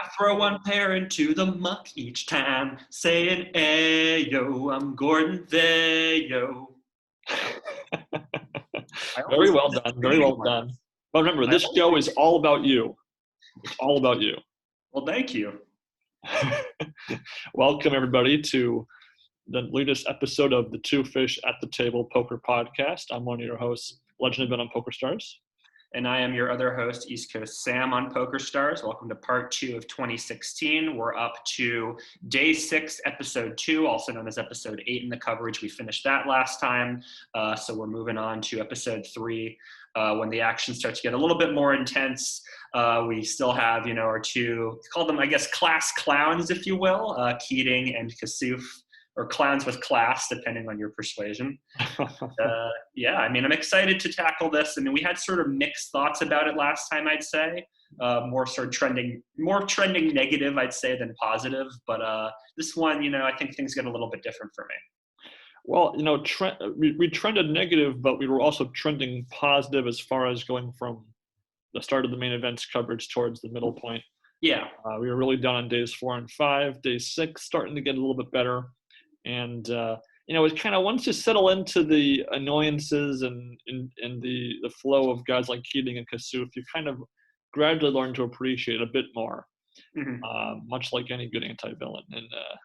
I throw one pair into the muck each time, saying, "Ayo, I'm Gordon Vayo." Very well done. Very well done. But remember, this show is all about you. It's all about you. Well, thank you. Welcome, everybody, to the latest episode of the Two Fish at the Table Poker Podcast. I'm one of your hosts, Legend of Ben on Poker Stars. And I am your other host, East Coast Sam on Poker Stars. Welcome to part 2 of 2016. We're up to day 6, episode 2, also known as episode 8 in the coverage. We finished that last time. So we're moving on to episode 3 when the action starts to get a little bit more intense. We still have, our two, call them, I guess, class clowns, if you will, Keating and Kassouf. Or clowns with class, depending on your persuasion. I'm excited to tackle this. I mean, we had sort of mixed thoughts about it last time, I'd say. More trending negative, I'd say, than positive. But this one, I think things get a little bit different for me. Well, we trended negative, but we were also trending positive as far as going from the start of the main event's coverage towards the middle point. Yeah. We were really down on days 4 and 5. Day 6 starting to get a little bit better. And, it kind of, once you settle into the annoyances and the flow of guys like Keating and Kassouf, you kind of gradually learn to appreciate a bit more, much like any good anti-villain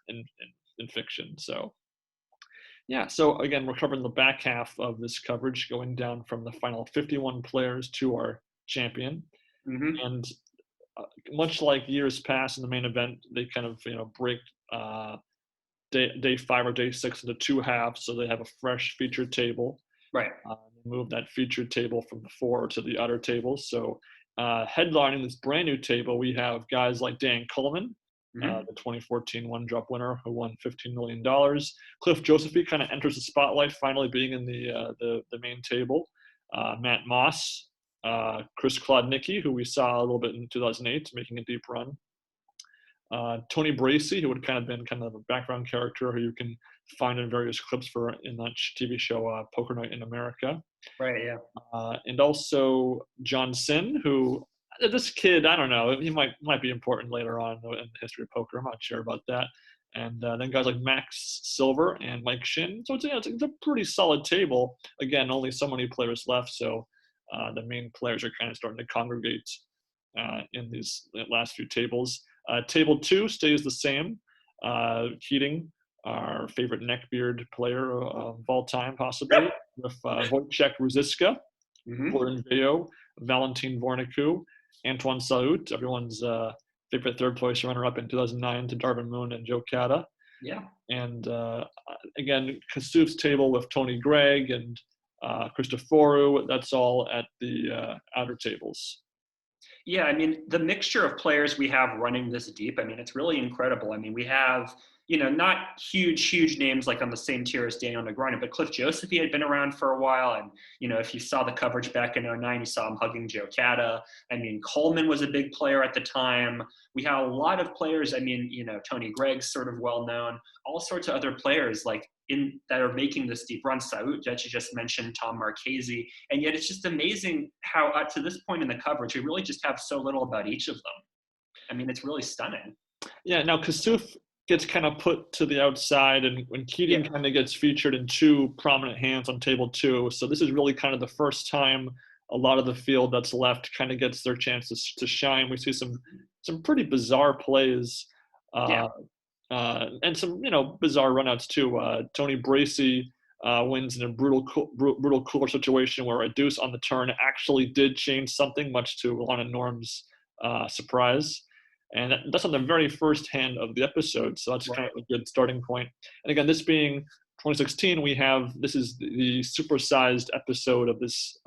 in fiction. So, yeah. So, again, we're covering the back half of this coverage, going down from the final 51 players to our champion. And much like years past in the main event, they kind of, break day 5 or day 6 into 2 halves, so they have a fresh featured table. Right. Move that featured table from the 4 to the outer tables. So headlining this brand new table, we have guys like Dan Coleman, the 2014 one-drop winner who won $15 million. Cliff Josephie kind of enters the spotlight, finally being in the main table. Matt Moss, Chris Klodnicki, who we saw a little bit in 2008, making a deep run. Tony Bracey, who would kind of been kind of a background character who you can find in various clips in that TV show Poker Night in America. Right, yeah. And also John Sin, who, this kid, I don't know, he might be important later on in the history of poker. I'm not sure about that. And then guys like Max Silver and Mike Shin. So it's a pretty solid table. Again, only so many players left, so the main players are kind of starting to congregate in these last few tables. Table 2 stays the same. Keating, our favorite neckbeard player of all time, possibly, with Wojciech Ruziska, Gordon Vayo, Valentin Vornicu, Antoine Saout, everyone's favorite third-place runner-up in 2009 to Darvin Moon and Joe Cada. Yeah. And again, Kassouf's table with Tony Gregg and Christoforu, that's all at the outer tables. Yeah, I mean, the mixture of players we have running this deep, I mean, it's really incredible. I mean, we have, not huge names like on the same tier as Daniel Negreanu, but Cliff Josephie had been around for a while. And, if you saw the coverage back in 2009, you saw him hugging Joe Cada. I mean, Coleman was a big player at the time. We had a lot of players. I mean, Tony Gregg's sort of well-known, all sorts of other players like that are making this deep run. Saout, that you just mentioned, Tom Marchese. And yet it's just amazing how to this point in the coverage, we really just have so little about each of them. I mean, it's really stunning. Yeah, now Kassouf gets kind of put to the outside, and when Keating kind of gets featured in 2 prominent hands on table 2. So this is really kind of the first time a lot of the field that's left kind of gets their chance to shine. We see some pretty bizarre plays and some, bizarre runouts too. Tony Bracey wins in a brutal cooler situation where a deuce on the turn actually did change something, much to Lana Norm's surprise. And that's on the very first hand of the episode, so that's kind of a good starting point. And again, this being 2016, this is the supersized episode of this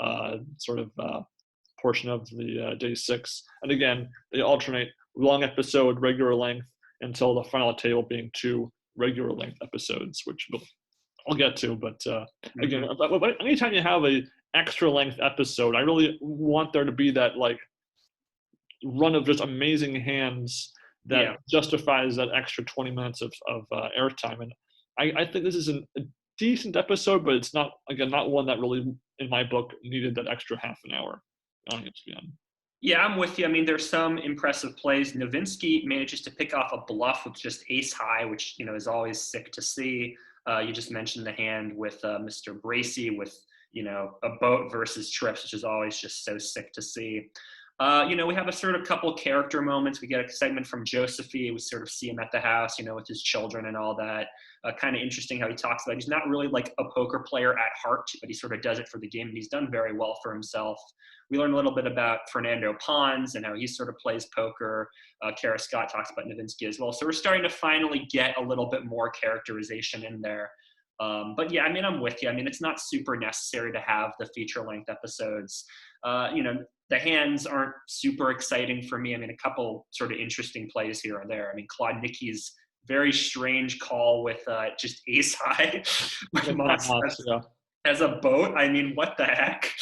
portion of the day 6. And again, they alternate long episode, regular length, until the final table being 2 regular length episodes, which I'll get to. But again, anytime you have a extra length episode, I really want there to be that run of just amazing hands that justifies that extra 20 minutes of airtime. And I think this is a decent episode, but it's not one that really, in my book, needed that extra half an hour on ESPN. Yeah, I'm with you. I mean, there's some impressive plays. Nowitzki manages to pick off a bluff with just ace high, which, is always sick to see. You just mentioned the hand with Mr. Bracy with, a boat versus trips, which is always just so sick to see. We have a sort of couple character moments. We get a segment from Josephine. We sort of see him at the house, with his children and all that. Kind of interesting how he talks about he's not really like a poker player at heart, but he sort of does it for the game, and he's done very well for himself. We learn a little bit about Fernando Pons and how he sort of plays poker. Kara Scott talks about Nowitzki as well. So we're starting to finally get a little bit more characterization in there. But yeah, I mean, I'm with you. I mean, it's not super necessary to have the feature-length episodes. The hands aren't super exciting for me. I mean, a couple sort of interesting plays here and there. I mean, Claude Nicky's very strange call with just ace high as a boat. I mean, what the heck?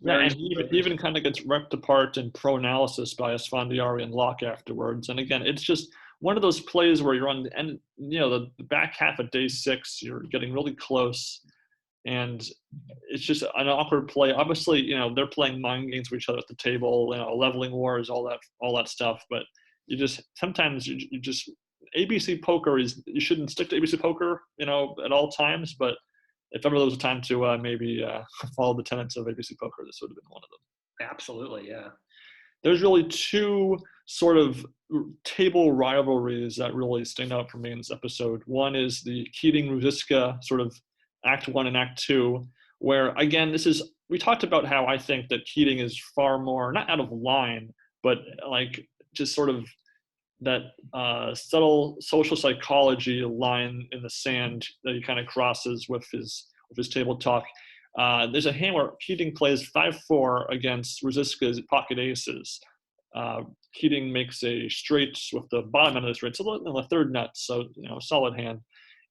Yeah, and he even kind of gets ripped apart in pro analysis by Esfandiari and Locke afterwards. And again, it's just one of those plays where you're on the end, the back half of day 6, you're getting really close, and it's just an awkward play. Obviously, they're playing mind games with each other at the table, leveling wars, all that stuff. But sometimes you just ABC poker you shouldn't stick to ABC poker, at all times, but if ever there was a time to maybe follow the tenets of ABC poker, this would have been one of them. Absolutely, yeah. There's really 2 sort of table rivalries that really stand out for me in this episode. One is the Keating-Ruzicka sort of Act 1 and Act 2, where, again, we talked about how I think that Keating is far more, not out of line, but like just sort of that subtle social psychology line in the sand that he kind of crosses with his table talk. There's a hand where Keating plays 5-4 against Ruzicka's pocket aces. Keating makes a straight with the bottom end of the straight, so the third nut, so solid hand.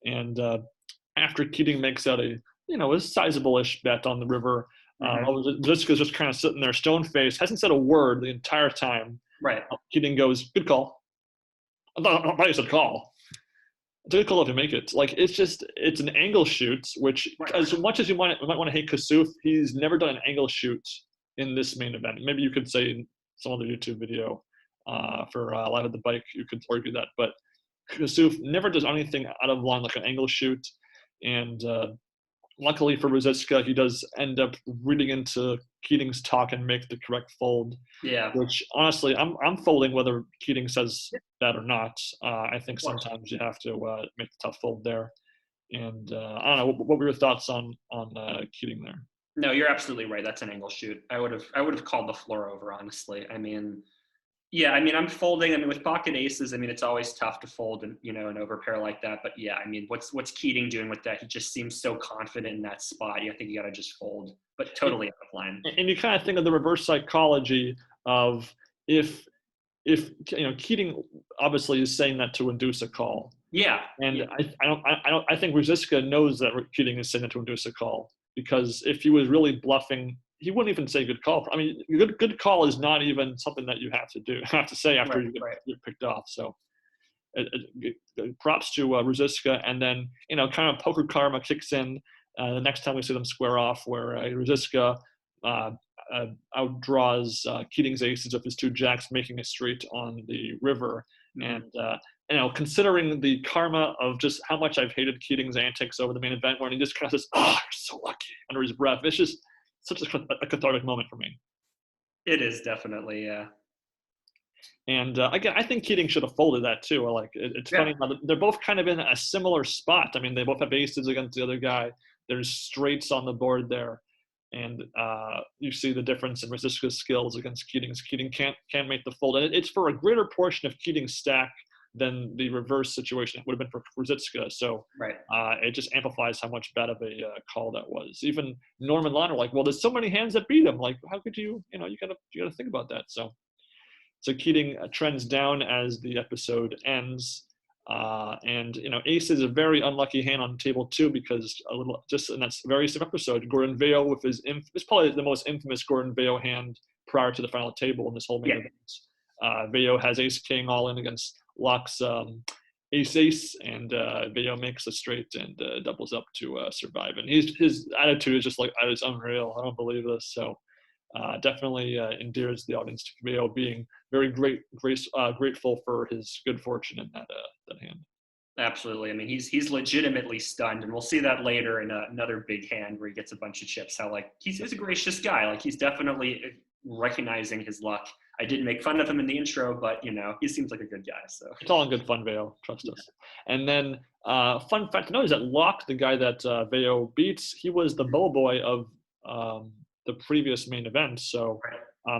And after Keating makes out a sizable-ish bet on the river, Ruzicka's just kind of sitting there, stone faced, hasn't said a word the entire time. Right. Keating goes, "Good call." I thought you said call. It's a good call if you make it. Like, it's an angle shoot, which as much as you might want to hate Kassouf, he's never done an angle shoot in this main event. Maybe you could say in some other YouTube video for Live at the Bike, you could argue that. But Kassouf never does anything out of line like an angle shoot. And luckily for Ruzicka, he does end up reading into Keating's talk and make the correct fold. Yeah. Which, honestly, I'm folding whether Keating says that or not. I think sometimes you have to make the tough fold there. And I don't know, what were your thoughts on Keating there? No, you're absolutely right. That's an angle shoot. I would have called the floor over, honestly. I mean, yeah, I mean, I'm folding. I mean, with pocket aces, I mean, it's always tough to fold an overpair like that. But yeah, I mean, what's Keating doing with that? He just seems so confident in that spot. I think you got to just fold, but totally out of line. And you kind of think of the reverse psychology of if Keating obviously is saying that to induce a call. Yeah. And yeah. I think Ruzicka knows that Keating is saying that to induce a call, because if he was really bluffing, he wouldn't even say good call. I mean, good call is not even something that you have to say after you get picked off. So props to Ruzicka. And then, kind of poker karma kicks in the next time we see them square off, where Ruzicka outdraws Keating's aces of his 2 jacks, making a straight on the river. Mm-hmm. And, considering the karma of just how much I've hated Keating's antics over the main event, where he just kind of says, "Oh, you're so lucky," under his breath. It's just such a cathartic moment for me. It is definitely, yeah. And again, I think Keating should have folded that too. It's funny how they're both kind of in a similar spot. I mean, they both have aces against the other guy. There's straights on the board there, and you see the difference in Ruzicka's skills against Keating's. Keating can't make the fold, and it's for a greater portion of Keating's stack than the reverse situation it would have been for Ruzicka. So it just amplifies how much bad of a call that was. Even Norman Lawn were like, well, there's so many hands that beat him. Like, how could you gotta think about that. So Keating trends down as the episode ends. And ace is a very unlucky hand on table 2, because just in that very same episode, Gordon Vayo with it's probably the most infamous Gordon Vayo hand prior to the final table in this whole main event. Vayo has ace king all in against Locke's ace, and Vayo makes a straight and doubles up to survive. And his attitude is just like, that is unreal. I don't believe this. So definitely endears the audience to Vayo being very grateful for his good fortune in that hand. Absolutely. I mean, he's legitimately stunned, and we'll see that later in another big hand where he gets a bunch of chips. How like he's a gracious guy. Like he's definitely recognizing his luck. I did make fun of him in the intro, but he seems like a good guy. So it's all in good fun, Vayo. Trust us. And then fun fact to know is that Locke, the guy that Vayo beats, he was the bellboy of the previous main event. So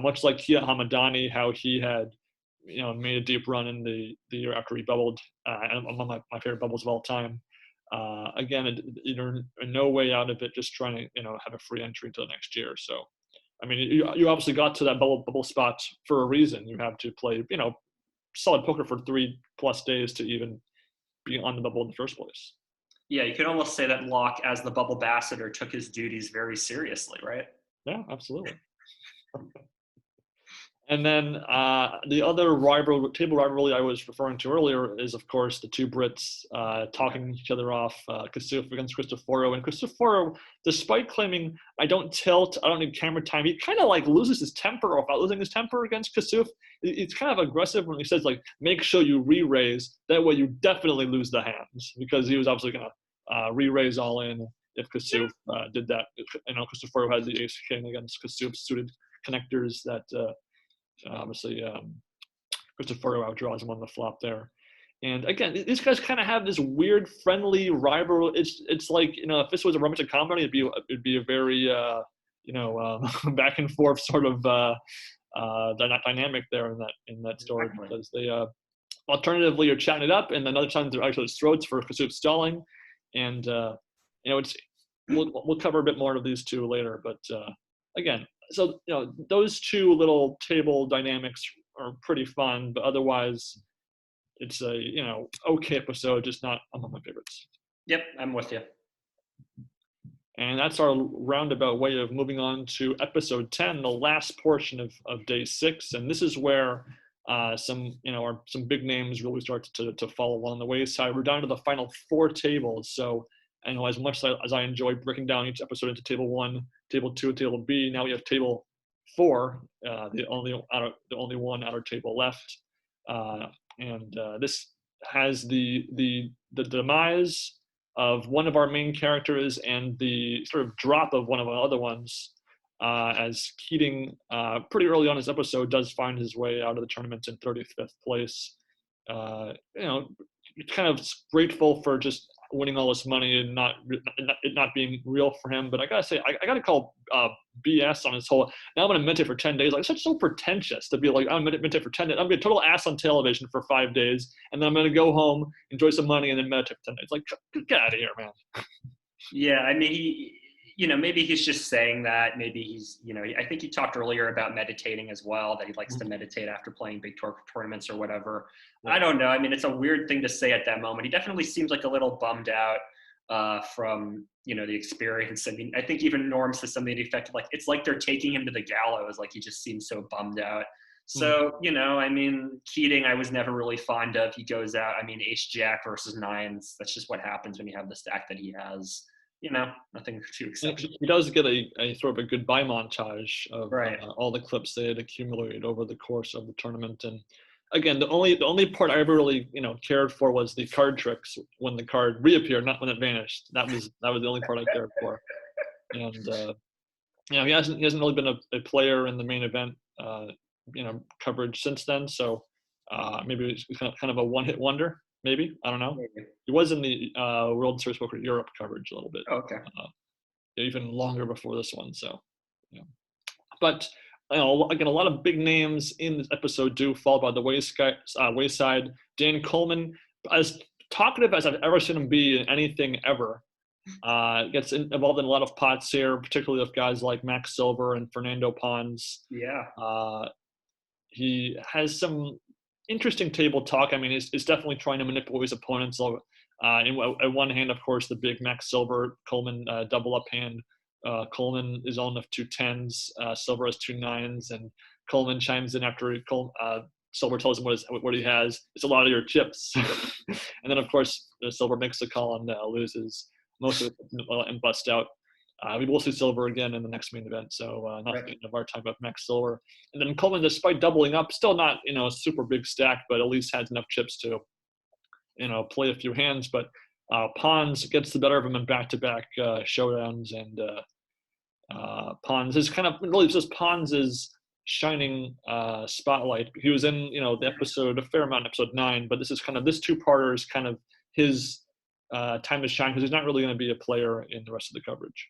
much like Kia Hamadani, how he had made a deep run in the year after he bubbled, and among my favorite bubbles of all time. Again, you're in no way out of it, just trying to have a free entry until next year. So, I mean, you obviously got to that bubble spot for a reason. You have to play solid poker for 3+ days to even be on the bubble in the first place. Yeah, you could almost say that Locke, as the bubble ambassador, took his duties very seriously, right? Yeah, absolutely. And then the other table rivalry I was referring to earlier is, of course, the two Brits talking each other off, Kassouf against Cristoforo. And Cristoforo, despite claiming, I don't tilt, I don't need camera time, he kind of like loses his temper, or without losing his temper against Kassouf. It's kind of aggressive when he says, like, make sure you re-raise. That way you definitely lose the hands, because he was obviously going to re-raise all in if Kassouf did that. Cristoforo had the ace king against Kassouf's suited connectors that obviously Cristoforo outdraws him on the flop there. And again, these guys kind of have this weird friendly rivalry. It's like, if this was a romantic comedy, it'd be a very back and forth sort of dynamic there in that story, because they alternatively are chatting it up, and then other times they're actually throats for Kassouf stalling. And we'll cover a bit more of these two later, but again, so those two little table dynamics are pretty fun, but otherwise it's a okay episode, just not among my favorites. Yep, I'm with you. And that's our roundabout way of moving on to episode 10, the last portion of day 6. And this is where some big names really start to fall along the wayside. We're down to the final 4 tables. So as much as I enjoy breaking down each episode into table 1, table 2, and table B, now we have table 4, the only one outer table left, and this has the demise of one of our main characters and the sort of drop of one of our other ones, as Keating pretty early on in this episode does find his way out of the tournament in 35th place. Kind of grateful for just winning all this money and it not being real for him. But I gotta say, I gotta call BS on his whole, now I'm gonna meditate for 10 days. Like, it's such so pretentious to be like, I'm gonna meditate for 10 days. I'm gonna be a total ass on television for 5 days, and then I'm gonna go home, enjoy some money, and then meditate for 10 days. Like, get out of here, man. Yeah, I mean, maybe he's just saying that. Maybe he's, I think he talked earlier about meditating as well, that he likes to meditate after playing big tournaments or whatever. I don't know. I mean, it's a weird thing to say at that moment. He definitely seems like a little bummed out from, the experience. I mean, I think even Norm says something to the effect of, like, it's like they're taking him to the gallows. Like, he just seems so bummed out. So, I mean, Keating, I was never really fond of. He goes out, I mean, ace jack versus 9s. That's just what happens when you have the stack that he has. Nothing too exceptional. He does get a sort of a goodbye montage of all the clips they had accumulated over the course of the tournament. And again, the only part I ever really cared for was the card tricks when the card reappeared, not when it vanished. That was the only part I cared for. And he hasn't really been a player in the main event coverage since then. So maybe it's kind of a one-hit wonder. Maybe, I don't know. Maybe. He was in the World Series Poker Europe coverage a little bit. Okay. Even longer before this one. So, but again, a lot of big names in this episode do fall by the wayside. Dan Coleman, as talkative as I've ever seen him be in anything ever, gets involved in a lot of pots here, particularly with guys like Max Silver and Fernando Pons. Yeah. He has some interesting table talk. I mean, he's definitely trying to manipulate his opponents. In one hand, of course, the big Max Silver Coleman double up hand. Coleman is on with 2 10s. Silver has 2 9s, and Coleman chimes in after Silver tells him what he has. It's a lot of your chips. And then, of course, Silver makes the call and loses most of it and bust out. We will see Silver again in the next main event, so not Right. the end of our time about Max Silver. And then Coleman, despite doubling up, still not a super big stack, but at least has enough chips to play a few hands. But Pons gets the better of him in back-to-back showdowns, and Pons is kind of really just Pons' shining spotlight. He was in the episode a fair amount in episode 9, but this two-parter is kind of his time to shine because he's not really going to be a player in the rest of the coverage.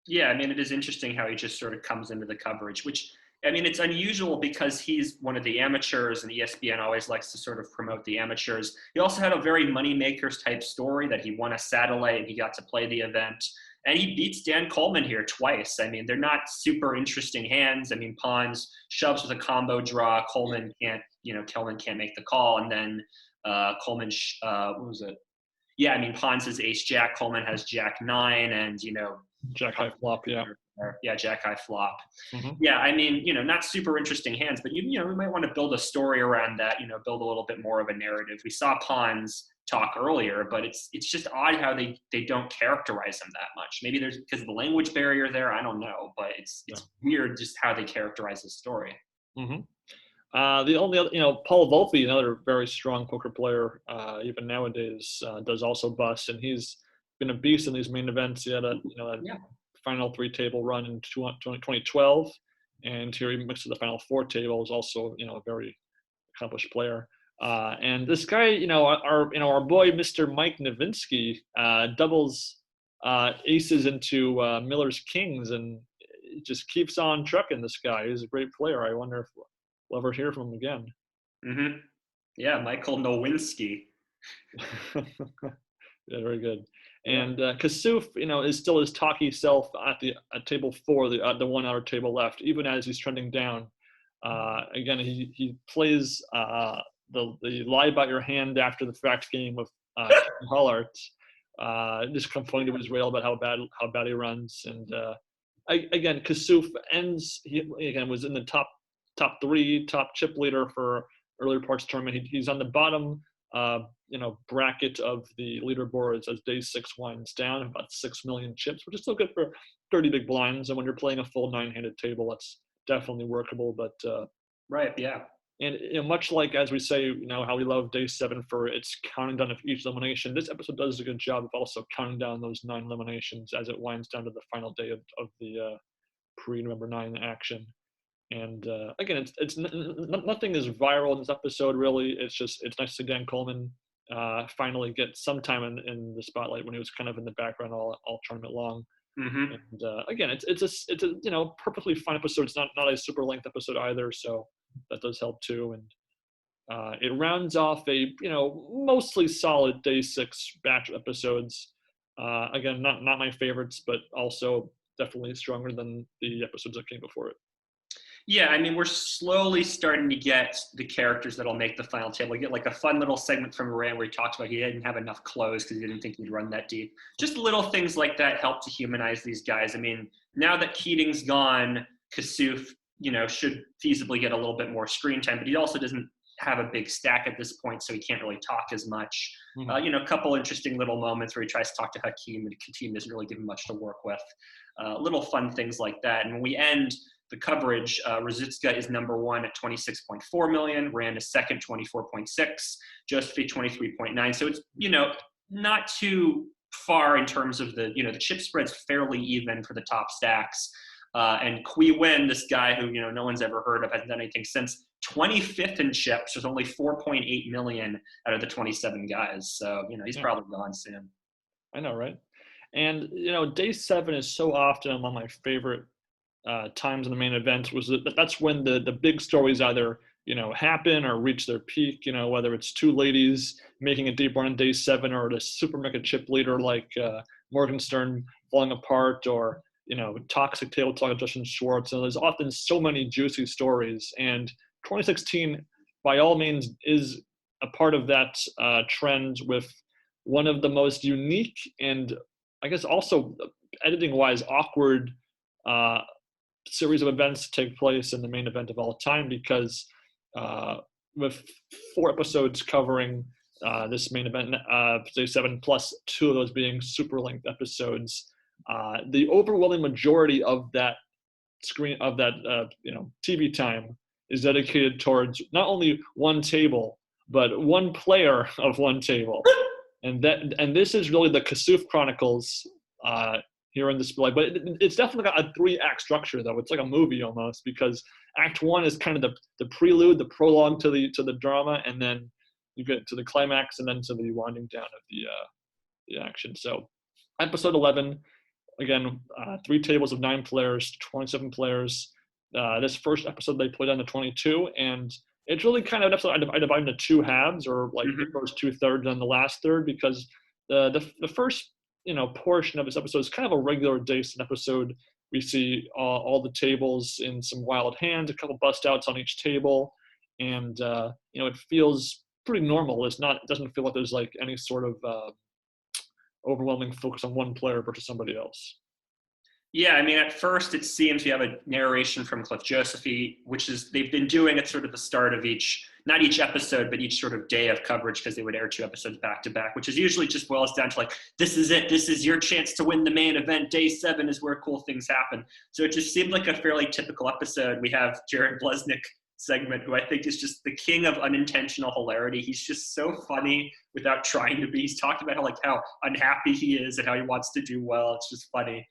Yeah, I mean, it is interesting how he just sort of comes into the coverage, which, I mean, it's unusual because he's one of the amateurs, and ESPN always likes to sort of promote the amateurs. He also had a very moneymakers type story that he won a satellite and he got to play the event. And he beats Dan Coleman here twice. I mean, they're not super interesting hands. I mean, Pons shoves with a combo draw. Coleman can't make the call. And then Coleman, what was it? Yeah, I mean, Pons has ace jack, Coleman has jack 9, and jack high flop, yeah. Yeah, jack high flop. Mm-hmm. Yeah, I mean, not super interesting hands, but we might want to build a story around that. Build a little bit more of a narrative. We saw Pons talk earlier, but it's just odd how they don't characterize him that much. Maybe there's because of the language barrier there. I don't know, but it's weird just how they characterize his story. Mm-hmm. The only other, Paul Volpe, another very strong poker player, even nowadays, does also bust, and he's been a beast in these main events. He had a final 3 table run in 2012, and here he mixed to the final 4 table. Is also a very accomplished player. And this guy, our boy Mr. Mike Nowitzki, doubles aces into Miller's kings, and it just keeps on trucking. This guy, he's a great player. I wonder if we'll ever hear from him again. Mm-hmm. Yeah, Michael Nowinski. Yeah, very good. And Kassouf, is still his talky self at table 4, the 1 hour table left, even as he's trending down. Again, he plays the lie about your hand after the fact game with Hollart, just complaining to his rail about how bad he runs. And again, Kassouf was in the top 3 top chip leader for earlier parts tournament. He's on the bottom bracket of the leaderboards as day 6 winds down, about 6 million chips, which is still good for 30 big blinds. And when you're playing a full 9-handed table, that's definitely workable. But right, yeah. And much like, as we say, how we love day 7 for its counting down of each elimination, this episode does a good job of also counting down those 9 eliminations as it winds down to the final day of the pre-November 9 action. And again, it's nothing is viral in this episode, really. It's nice to see Dan Coleman finally get some time in the spotlight when he was kind of in the background all tournament long. Mm-hmm. And again, it's a perfectly fine episode. It's not a super length episode either, so that does help too. And it rounds off a mostly solid day 6 batch of episodes. Again, not my favorites, but also definitely stronger than the episodes that came before it. Yeah, I mean, we're slowly starting to get the characters that'll make the final table. We get like a fun little segment from Moran where he talks about he didn't have enough clothes because he didn't think he'd run that deep. Just little things like that help to humanize these guys. I mean, now that Keating's gone, Kassouf, should feasibly get a little bit more screen time, but he also doesn't have a big stack at this point, so he can't really talk as much. Mm-hmm. A couple interesting little moments where he tries to talk to Hakeem, and Hakeem doesn't really give him much to work with. Little fun things like that. And when we end the coverage, Ruzicka is number 1 at 26.4 million. Rand is second, 24.6. Josephine, 23.9. So it's, not too far in terms of the chip spread's fairly even for the top stacks. And Qui Nguyen, this guy who, no one's ever heard of, hasn't done anything since, 25th in chips with only 4.8 million out of the 27 guys. So, he's probably gone soon. I know, right? And, day 7 is so often one of my favorite times in the main event. That's when the big stories either happen or reach their peak, whether it's 2 ladies making a deep run in day 7 or the super mega chip leader like Morgenstern falling apart, or toxic table talk of Justin Schwartz. And there's often so many juicy stories, and 2016 by all means is a part of that trend, with one of the most unique and I guess also editing wise awkward series of events to take place in the main event of all time, because with 4 episodes covering this main event, day 7, plus 2 of those being super length episodes, the overwhelming majority of that TV time is dedicated towards not only one table, but one player of one table. And this is really the Kassouf Chronicles here in display. But it's definitely got a 3-act structure, though. It's like a movie almost, because Act 1 is kind of the prelude, the prologue to the drama, and then you get to the climax and then to the winding down of the action. So episode 11, again, 3 tables of 9 players, 27 players. This first episode they played on the 22, and it's really kind of an episode I divide into 2 halves, or like the first 2/3 and the last third, because the first portion of this episode is kind of a regular Dason episode. We see all the tables in some wild hands, a couple bust outs on each table, and it feels pretty normal. It doesn't feel like there's like any sort of overwhelming focus on one player versus somebody else. Yeah, I mean, at first it seems we have a narration from Cliff Josephine, which is they've been doing at sort of the start of not each episode, but each sort of day of coverage, because they would air 2 episodes back to back, which is usually just boils down to like, this is it. This is your chance to win the main event. Day 7 is where cool things happen. So it just seemed like a fairly typical episode. We have Jared Blesnick segment, who I think is just the king of unintentional hilarity. He's just so funny without trying to be. He's talked about how unhappy he is and how he wants to do well. It's just funny.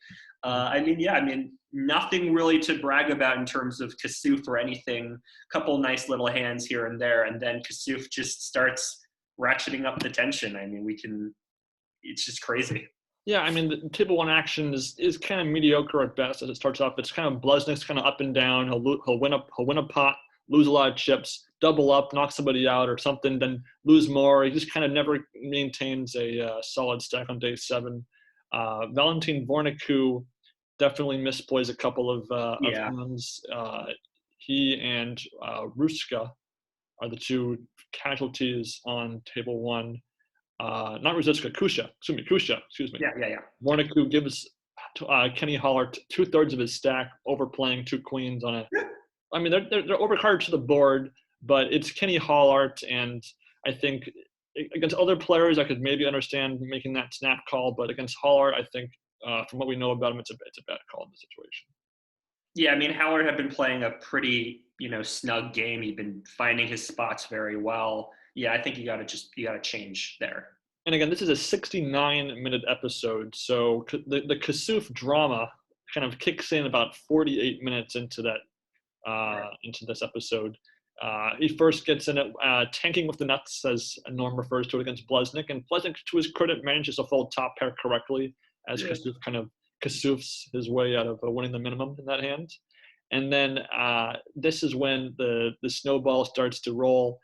Nothing really to brag about in terms of Kassouf or anything. A couple nice little hands here and there, and then Kassouf just starts ratcheting up the tension. I mean, it's just crazy. Yeah, I mean, the table 1 action is kind of mediocre at best as it starts off. It's kind of Blesnick's kind of up and down. He'll win a pot, lose a lot of chips, double up, knock somebody out or something, then lose more. He just kind of never maintains a solid stack on day 7. Valentin Vornicu definitely misplays a couple of hands. He and Ruska are the 2 casualties on table 1. Not Ruzicka, Kusha. Excuse me. Yeah. Vornicu gives Kenny Holler 2/3 of his stack, overplaying 2 queens on it. I mean, they're overcarded to the board, but it's Kenny Hollart, and I think against other players, I could maybe understand making that snap call, but against Hollart, I think from what we know about him, it's a bad call in the situation. Yeah, I mean, Howard had been playing a pretty snug game. He'd been finding his spots very well. Yeah, I think you got to change there. And again, this is a 69-minute episode, so the Kassouf drama kind of kicks in about 48 minutes into that. Into this episode. He first gets in it tanking with the nuts, as Norm refers to it, against Blesnick, and Blesnick, to his credit, manages to fold top pair correctly, as Kassouf kind of Kassoufs his way out of winning the minimum in that hand. And then this is when the snowball starts to roll.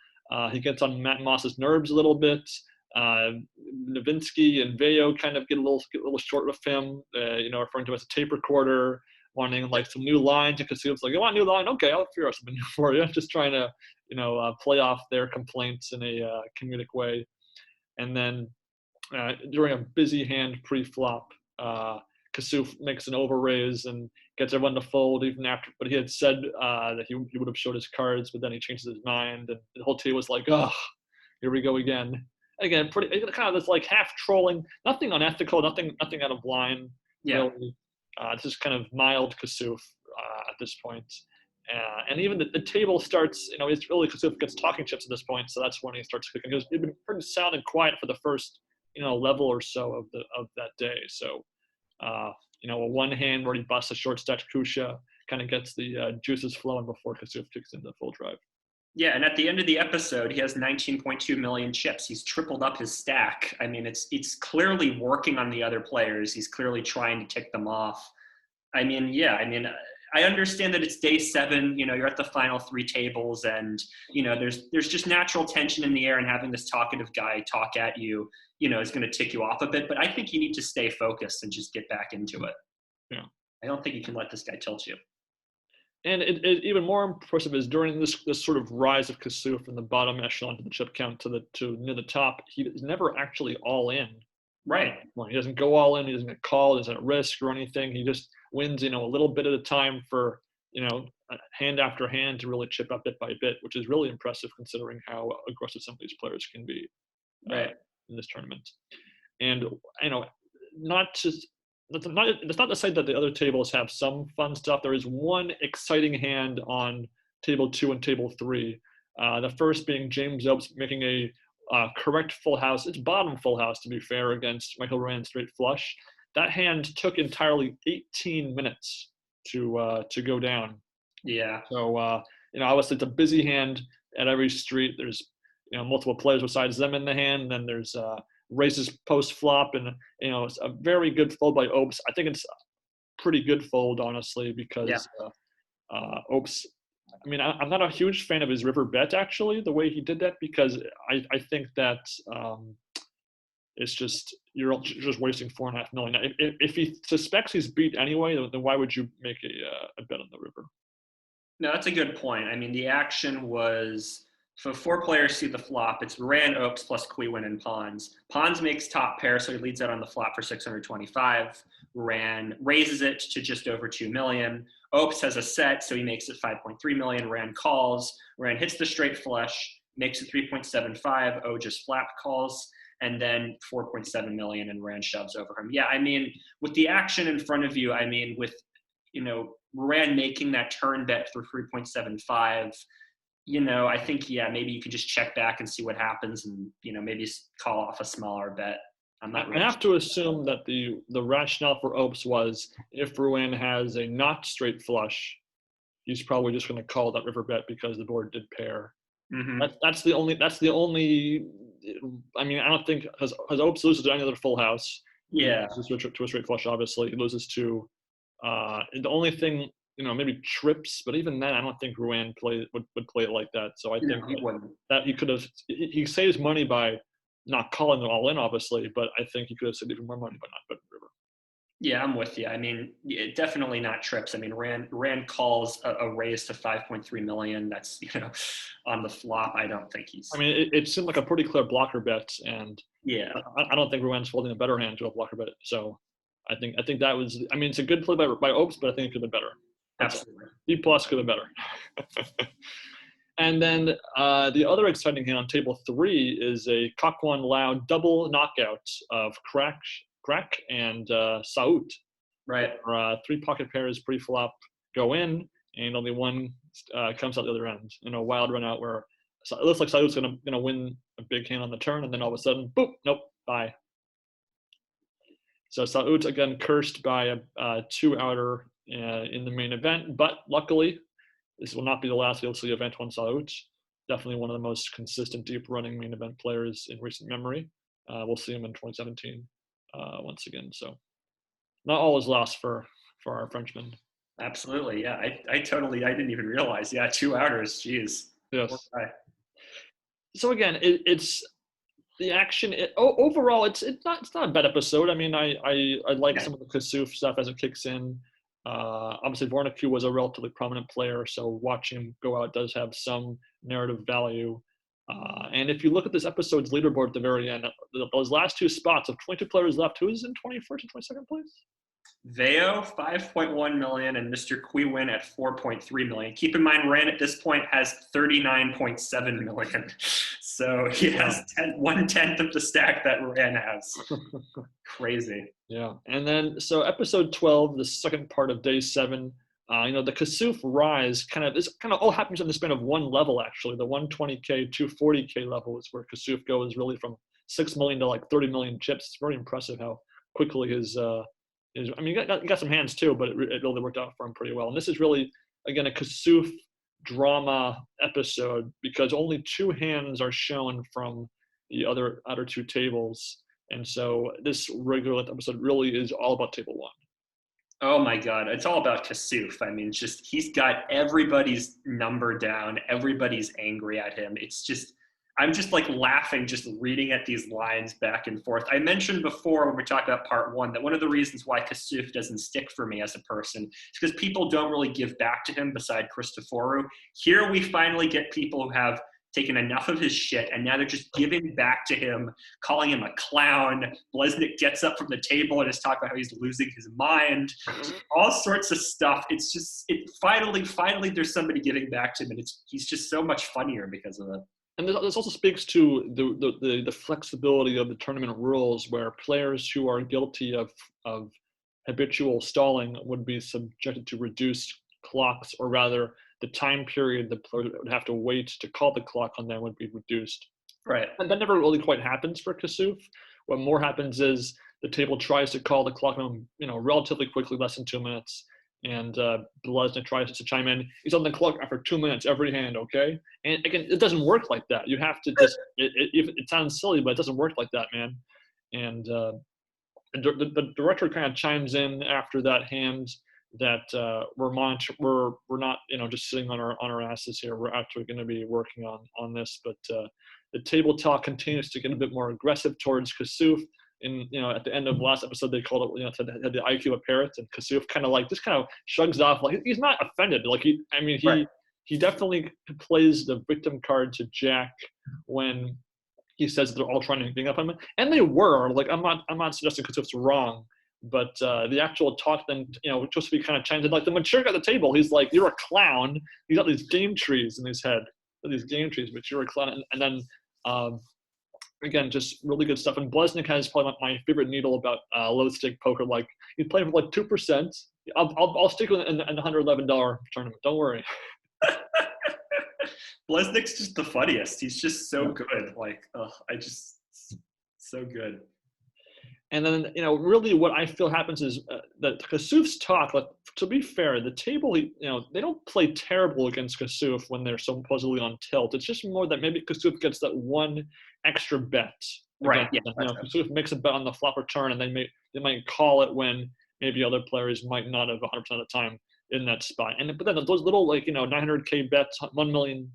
He gets on Matt Moss's nerves a little bit. Nowitzki and Vayo kind of get a little short with him, referring to him as a tape recorder, wanting like some new lines. And Kassouf's like, you want a new line? Okay, I'll figure out something new for you. Just trying to, play off their complaints in a comedic way. And then during a busy hand pre-flop, Kassouf makes an overraise and gets everyone to fold even after. But he had said that he would have showed his cards, but then he changes his mind, and the whole team was like, "Oh, here we go again." Again, pretty kind of this like half trolling, nothing unethical, nothing out of line. Yeah. Really. This is kind of mild Kassouf at this point. And even the table starts, it's really Kassouf gets talking chips at this point, so that's when he starts cooking. He'd been pretty sound and quiet for the first, level or so of that day. So, a one hand where he busts a short stacked Kusha kind of gets the juices flowing before Kassouf kicks into full drive. Yeah, and at the end of the episode, he has 19.2 million chips. He's tripled up his stack. I mean, it's clearly working on the other players. He's clearly trying to tick them off. I mean, I understand that it's day 7, you're at the final 3 tables, and, there's just natural tension in the air, and having this talkative guy talk at you, is going to tick you off a bit. But I think you need to stay focused and just get back into it. Yeah. I don't think you can let this guy tilt you. And it even more impressive is during this sort of rise of Kassouf from the bottom echelon to the chip count to near the top, he's never actually all in. Right. Well, he doesn't go all in. He doesn't get called. He doesn't risk or anything. He just wins, a little bit at a time for, hand after hand to really chip up bit by bit, which is really impressive considering how aggressive some of these players can be right. in this tournament. And, not to It's not to say that the other tables have some fun stuff. There is one exciting hand on table 2 and table 3. The first being James Opes making a correct full house. It's bottom full house, to be fair, against Michael Rand straight flush. That hand took entirely 18 minutes to go down. Yeah. So obviously it's a busy hand at every street. There's multiple players besides them in the hand. Then there's raises post flop, and it's a very good fold by Opes. I think it's a pretty good fold, honestly, because Opes. I mean, I'm not a huge fan of his river bet, actually, the way he did that, because I think that it's just you're just wasting $4.5 million. If he suspects he's beat anyway, then why would you make a bet on the river? No, that's a good point. I mean, the action was, so 4 players see the flop. It's Rand, Opes plus Qui Nguyen and Pawns. Pawns makes top pair, so he leads out on the flop for 625. Rand raises it to just over 2 million. Opes has a set, so he makes it 5.3 million. Rand calls. Rand hits the straight flush, makes it 3.75. O just flap calls, and then 4.7 million, and Rand shoves over him. Yeah, I mean, with the action in front of you, I mean, with Rand making that turn bet for 3.75, I think, maybe you could just check back and see what happens, and, maybe call off a smaller bet. I have to assume that the rationale for Opes was if Ruan has a not straight flush, he's probably just going to call that river bet because the board did pair. Mm-hmm. That's the only. I mean, I don't think has Opes loses to any other full house. Yeah. He loses to a straight flush. Obviously, he loses to. The only thing, maybe trips, but even then, I don't think Ruan would play it like that. So I think that he could have. He saves money by not calling it all in, obviously, but I think he could have saved even more money by not betting river. Yeah, I'm with you. I mean, definitely not trips. I mean, Rand calls a raise to 5.3 million. That's on the flop. I don't think he's. I mean, it seemed like a pretty clear blocker bet, and yeah, I don't think Ruan's folding a better hand to a blocker bet. So I think that was. I mean, it's a good play by Opes, but I think it could have been better. Absolutely. B plus could have been better. And then the other exciting hand on table 3 is a cock one loud double knockout of Crack and Saut. Right. 3 pocket pairs pre-flop go in, and only one comes out the other end. A wild run out where it looks like Saut's gonna win a big hand on the turn, and then all of a sudden, boop, nope, bye. So Saut again cursed by a 2-outer in the main event, but luckily. This will not be the last you'll see of Antoine Saut. Definitely one of the most consistent, deep-running main event players in recent memory. We'll see him in 2017 once again. So not all is lost for our Frenchman. Absolutely, yeah. I didn't even realize. Yeah, 2 outers. Jeez. Yes. So again, it's the action. Overall, it's not a bad episode. I mean, I like some of the Kassouf stuff as it kicks in. Obviously, Vornicue was a relatively prominent player, so watching him go out does have some narrative value. And if you look at this episode's leaderboard at the very end, those last 2 spots of 22 players left, who is in 21st and 22nd place? Vayo, 5.1 million, and Mr. Qui Nguyen at 4.3 million. Keep in mind, Rand at this point has 39.7 million. So he has 1/10 of the stack that Rand has. Crazy. Yeah. And then, so episode 12, the second part of day 7, the Kassouf rise kind of all happens in the span of one level, actually. The 120K, 240K level is where Kassouf goes really from 6 million to like 30 million chips. It's very impressive how quickly his I mean, he got some hands too, but it really worked out for him pretty well. And this is really, again, a Kassouf drama episode because only 2 hands are shown from the other 2 tables. And so this regular episode really is all about table 1. Oh my God, it's all about Kassouf. I mean, it's just, he's got everybody's number down. Everybody's angry at him. It's just, I'm just like laughing, just reading at these lines back and forth. I mentioned before when we talked about part 1 that one of the reasons why Kassouf doesn't stick for me as a person is because people don't really give back to him beside Christoforou. Here we finally get people who have taken enough of his shit, and now they're just giving back to him, calling him a clown. Blesnik gets up from the table and is talking about how he's losing his mind. All sorts of stuff. It's just, finally there's somebody giving back to him, and he's just so much funnier because of it. And this also speaks to the flexibility of the tournament rules, where players who are guilty of habitual stalling would be subjected to reduced clocks, or rather the time period the player would have to wait to call the clock on them would be reduced. Right. And that never really quite happens for Kassouf. What more happens is the table tries to call the clock on him, relatively quickly, less than 2 minutes. And Blesnik tries to chime in. He's on the clock after 2 minutes every hand, okay? And again, it doesn't work like that. You have to just, it sounds silly, but it doesn't work like that, man. And the director kind of chimes in after that hand that we're not just sitting on our asses here. We're actually going to be working on this. But the table talk continues to get a bit more aggressive towards Kassouf. At the end of last episode, they called it, had the IQ of parrots, and Kassouf kind of shrugs off, like he's not offended. Like he definitely plays the victim card to Jack when he says they're all trying to gang up on him, and they were. Like I'm not suggesting Kassouf's wrong, but the actual talk then, just to be kind of changed. Like the mature guy at the table, he's like, "You're a clown." He's got these game trees in his head, these game trees, but you're a clown. And then again, just really good stuff. And Blesnik has probably my favorite needle about low stake poker. Like he's playing for like 2%. I'll stick with it in the $111 tournament. Don't worry. Blesnik's just the funniest. He's just so good. Like, so good. And then, really what I feel happens is that Kassouf's talk, like, to be fair, the table, they don't play terrible against Kassouf when they're supposedly on tilt. It's just more that maybe Kassouf gets that one extra bet. Right. Yeah, Kassouf makes a bet on the flop or turn, and they might call it when maybe other players might not have 100% of the time in that spot. But then those little 900K bets, 1 million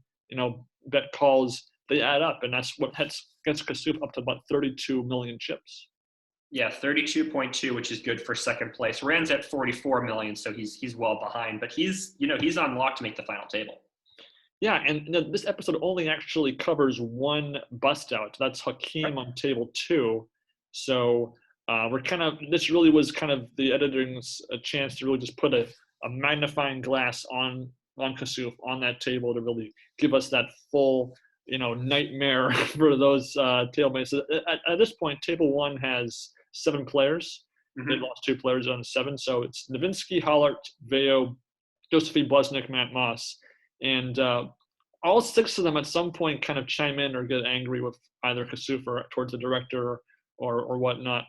bet calls, they add up, and that's what gets Kassouf up to about 32 million chips. Yeah, 32.2, which is good for second place. Rand's at 44 million, so he's well behind, but he's on lock to make the final table. Yeah, and this episode only actually covers one bust out. That's Hakeem on table 2. So this really was kind of the editing's a chance to really just put a magnifying glass on Kassouf on that table to really give us that full nightmare for those tablemates. At this point, table 1 has 7 players. Mm-hmm. They lost 2 players on 7, so it's Nowitzki, Hollart, Vayo, Josephine, Blesnik, Matt Moss, and all 6 of them at some point kind of chime in or get angry with either Kassouf or towards the director or whatnot.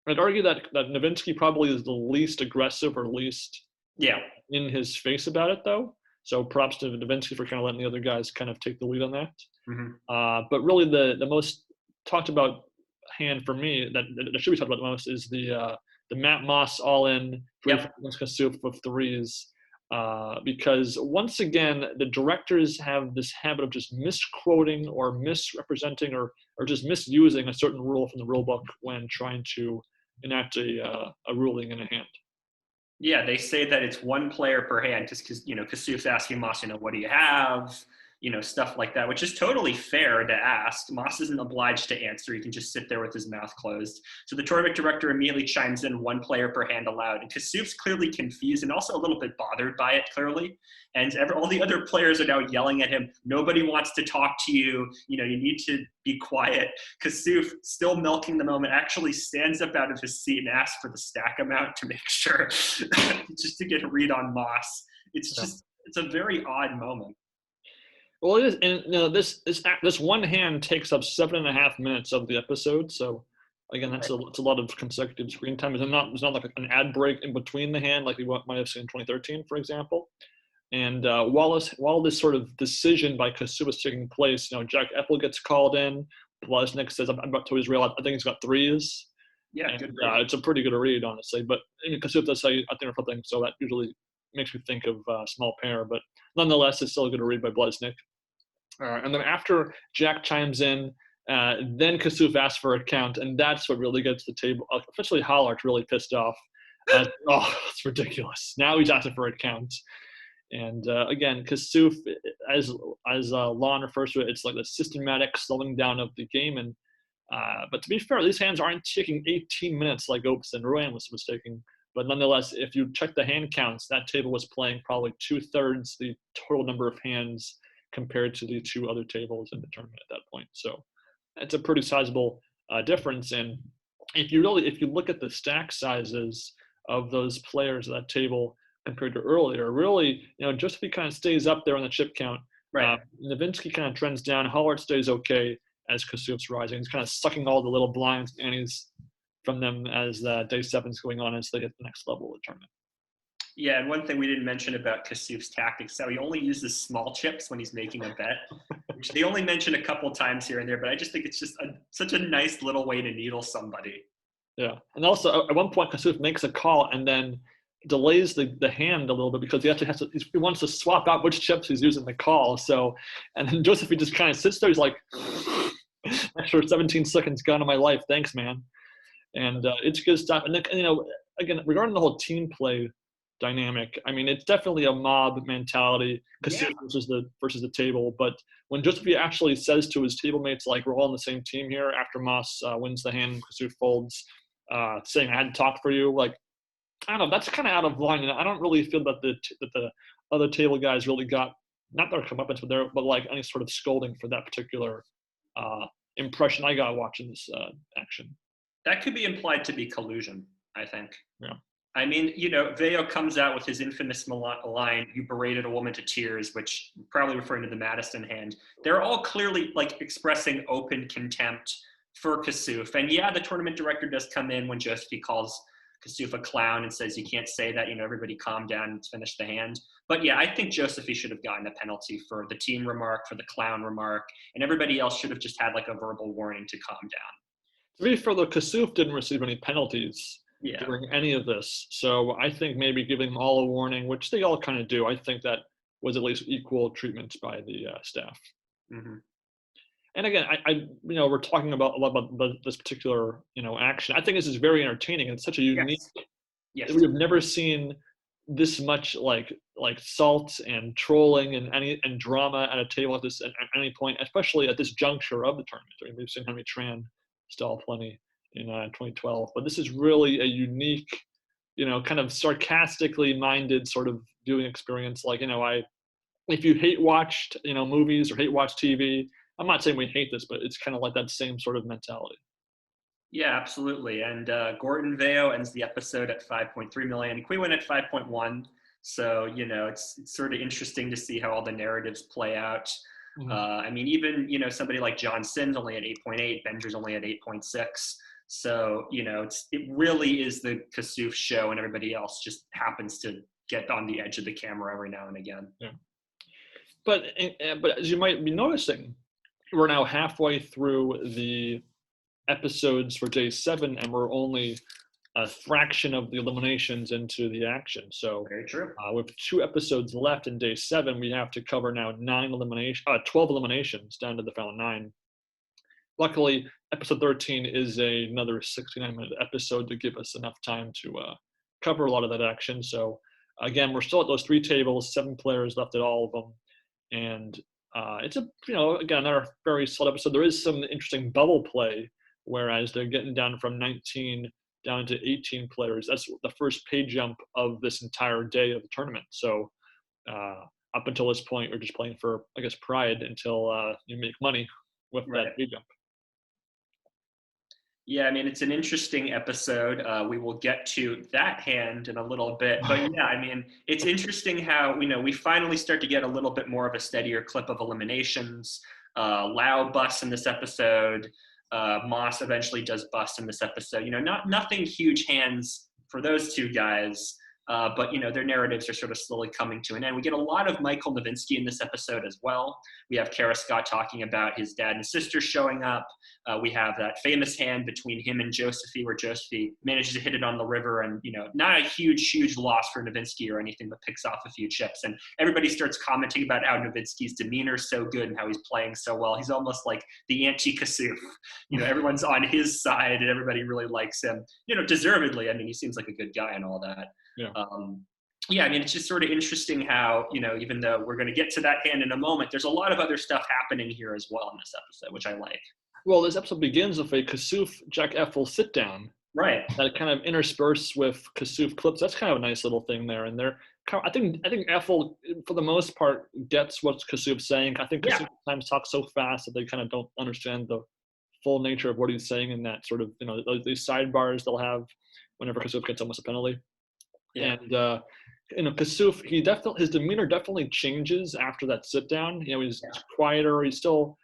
I'd argue that Nowitzki probably is the least aggressive or least in his face about it, though. So props to Nowitzki for kind of letting the other guys kind of take the lead on that. Mm-hmm. But really the most talked about hand for me that should be talked about the most is the Matt Moss all-in against Kassouf with 3s. Because once again, the directors have this habit of just misquoting or misrepresenting or just misusing a certain rule from the rule book when trying to enact a ruling in a hand. Yeah, they say that it's 1 player per hand just because, Kassouf's asking Moss, what do you have? Stuff like that, which is totally fair to ask. Moss isn't obliged to answer. He can just sit there with his mouth closed. So the tournament director immediately chimes in 1 player per hand allowed. And Kassouf's clearly confused and also a little bit bothered by it, clearly. And all the other players are now yelling at him. Nobody wants to talk to you. You need to be quiet. Kassouf, still milking the moment, actually stands up out of his seat and asks for the stack amount to make sure, just to get a read on Moss. It's a very odd moment. Well, it is, and this one hand takes up 7.5 minutes of the episode. So, again, it's a lot of consecutive screen time. It's not like an ad break in between the hand, like we might have seen in 2013, for example. And while this sort of decision by Kassouf is taking place, Jack Epple gets called in. Blesnik says, "I'm about to Israel. I think he's got 3s." Yeah, and, good. It's a pretty good read, honestly. But Kassouf does say, "I think or something," so that usually makes me think of small pair. But nonetheless, it's still a good read by Blesnik. And then after Jack chimes in, then Kassouf asks for a count, and that's what really gets the table. Especially Hollart really pissed off. It's ridiculous. Now he's asking for a count. And again, Kassouf, as Lon refers to it, it's like the systematic slowing down of the game. And but to be fair, these hands aren't taking 18 minutes like Opes and Rowan was taking. But nonetheless, if you check the hand counts, that table was playing probably 2/3 the total number of hands compared to the 2 other tables in the tournament at that point. So it's a pretty sizable difference. And if you look at the stack sizes of those players at that table compared to earlier. Really, Josephine kind of stays up there on the chip count. Right. Nowitzki kind of trends down. Hollart stays okay as Kassouf's rising. He's kind of sucking all the little blinds and he's from them as day 7's going on as they hit the next level of the tournament. Yeah, and one thing we didn't mention about Kassouf's tactics, how he only uses small chips when he's making a bet, which they only mention a couple times here and there, but I just think it's just such a nice little way to needle somebody. Yeah, and also at one point Kassouf makes a call and then delays the hand a little bit because he actually he wants to swap out which chips he's using the call. So, and then Josephine just kind of sits there. He's like, "Extra 17 seconds gone of my life. Thanks, man." And it's good stuff. And again, regarding the whole team play dynamic, I mean, it's definitely a mob mentality, Kassouf versus the table. But when Josephine actually says to his table mates, like, "We're all on the same team here," after Moss wins the hand, Kassouf folds, saying, "I had to talk for you," like, I don't know, that's kind of out of line, and I don't really feel that the other table guys really got not their comeuppance, but like any sort of scolding for that particular impression I got watching this action. That could be implied to be collusion, I think. Yeah. I mean, Vayo comes out with his infamous line, "You berated a woman to tears," which probably referring to the Madison hand. They're all clearly like expressing open contempt for Kassouf. And yeah, the tournament director does come in when Josephine calls Kassouf a clown and says, "You can't say that, everybody calm down and finish the hand." But yeah, I think Josephine should have gotten a penalty for the team remark, for the clown remark, and everybody else should have just had like a verbal warning to calm down. To be fair, though, Kassouf didn't receive any penalties during any of this. So I think maybe giving them all a warning, which they all kind of do, I think that was at least equal treatment by the staff. Mm-hmm. And again, we're talking about a lot about this particular, action. I think this is very entertaining. And it's such a unique. Yes. We have never seen this much like salt and trolling and drama at a table at any point, especially at this juncture of the tournament. I mean, we've seen Henry Tran stall plenty in 2012, but this is really a unique, kind of sarcastically minded sort of viewing experience. Like, if you hate watched, movies or hate watched TV. I'm not saying we hate this, but it's kind of like that same sort of mentality. Yeah, absolutely. And Gordon Vayo ends the episode at 5.3 million. Qui Nguyen at 5.1. So, it's sort of interesting to see how all the narratives play out. Mm-hmm. I mean, even, somebody like John Sin's only at 8.8. Benger's only at 8.6. So, it really is the Kassouf show, and everybody else just happens to get on the edge of the camera every now and again. Yeah. But as you might be noticing, we're now halfway through the episodes for day 7, and we're only a fraction of the eliminations into the action. So very true. With 2 episodes left in day 7, we have to cover now 12 eliminations down to the final 9. Luckily, episode 13 is another 69-minute episode to give us enough time to cover a lot of that action. So again, we're still at those 3 tables, 7 players left at all of them, and it's again, another very solid episode. There is some interesting bubble play, whereas they're getting down from 19 down to 18 players. That's the first pay jump of this entire day of the tournament. So up until this point, we're just playing for, I guess, pride until you make money with that pay jump. Yeah, I mean, it's an interesting episode. We will get to that hand in a little bit. But yeah, I mean, it's interesting how, we finally start to get a little bit more of a steadier clip of eliminations. Lau busts in this episode. Moss eventually does bust in this episode. Nothing huge hands for those 2 guys. But, their narratives are sort of slowly coming to an end. We get a lot of Michael Nowitzki in this episode as well. We have Kara Scott talking about his dad and sister showing up. We have that famous hand between him and Josephine, where Josephine manages to hit it on the river and, not a huge loss for Nowitzki or anything, but picks off a few chips. And everybody starts commenting about how Nowitzki's demeanor is so good and how he's playing so well. He's almost like the anti-Kassouf. Everyone's on his side and everybody really likes him, deservedly. I mean, he seems like a good guy and all that. Yeah. I mean, it's just sort of interesting how, even though we're going to get to that hand in a moment, there's a lot of other stuff happening here as well in this episode, which I like. Well, this episode begins with a Kassouf Jack Effel sit down. Right. That kind of interspersed with Kassouf clips. That's kind of a nice little thing there. And I think Effel, for the most part, gets what Kassouf's saying. I think Kassouf sometimes talks so fast that they kind of don't understand the full nature of what he's saying in that sort of, these sidebars they'll have whenever Kassouf gets almost a penalty. Yeah. And Kassouf, his demeanor definitely changes after that sit down. He's quieter. He's still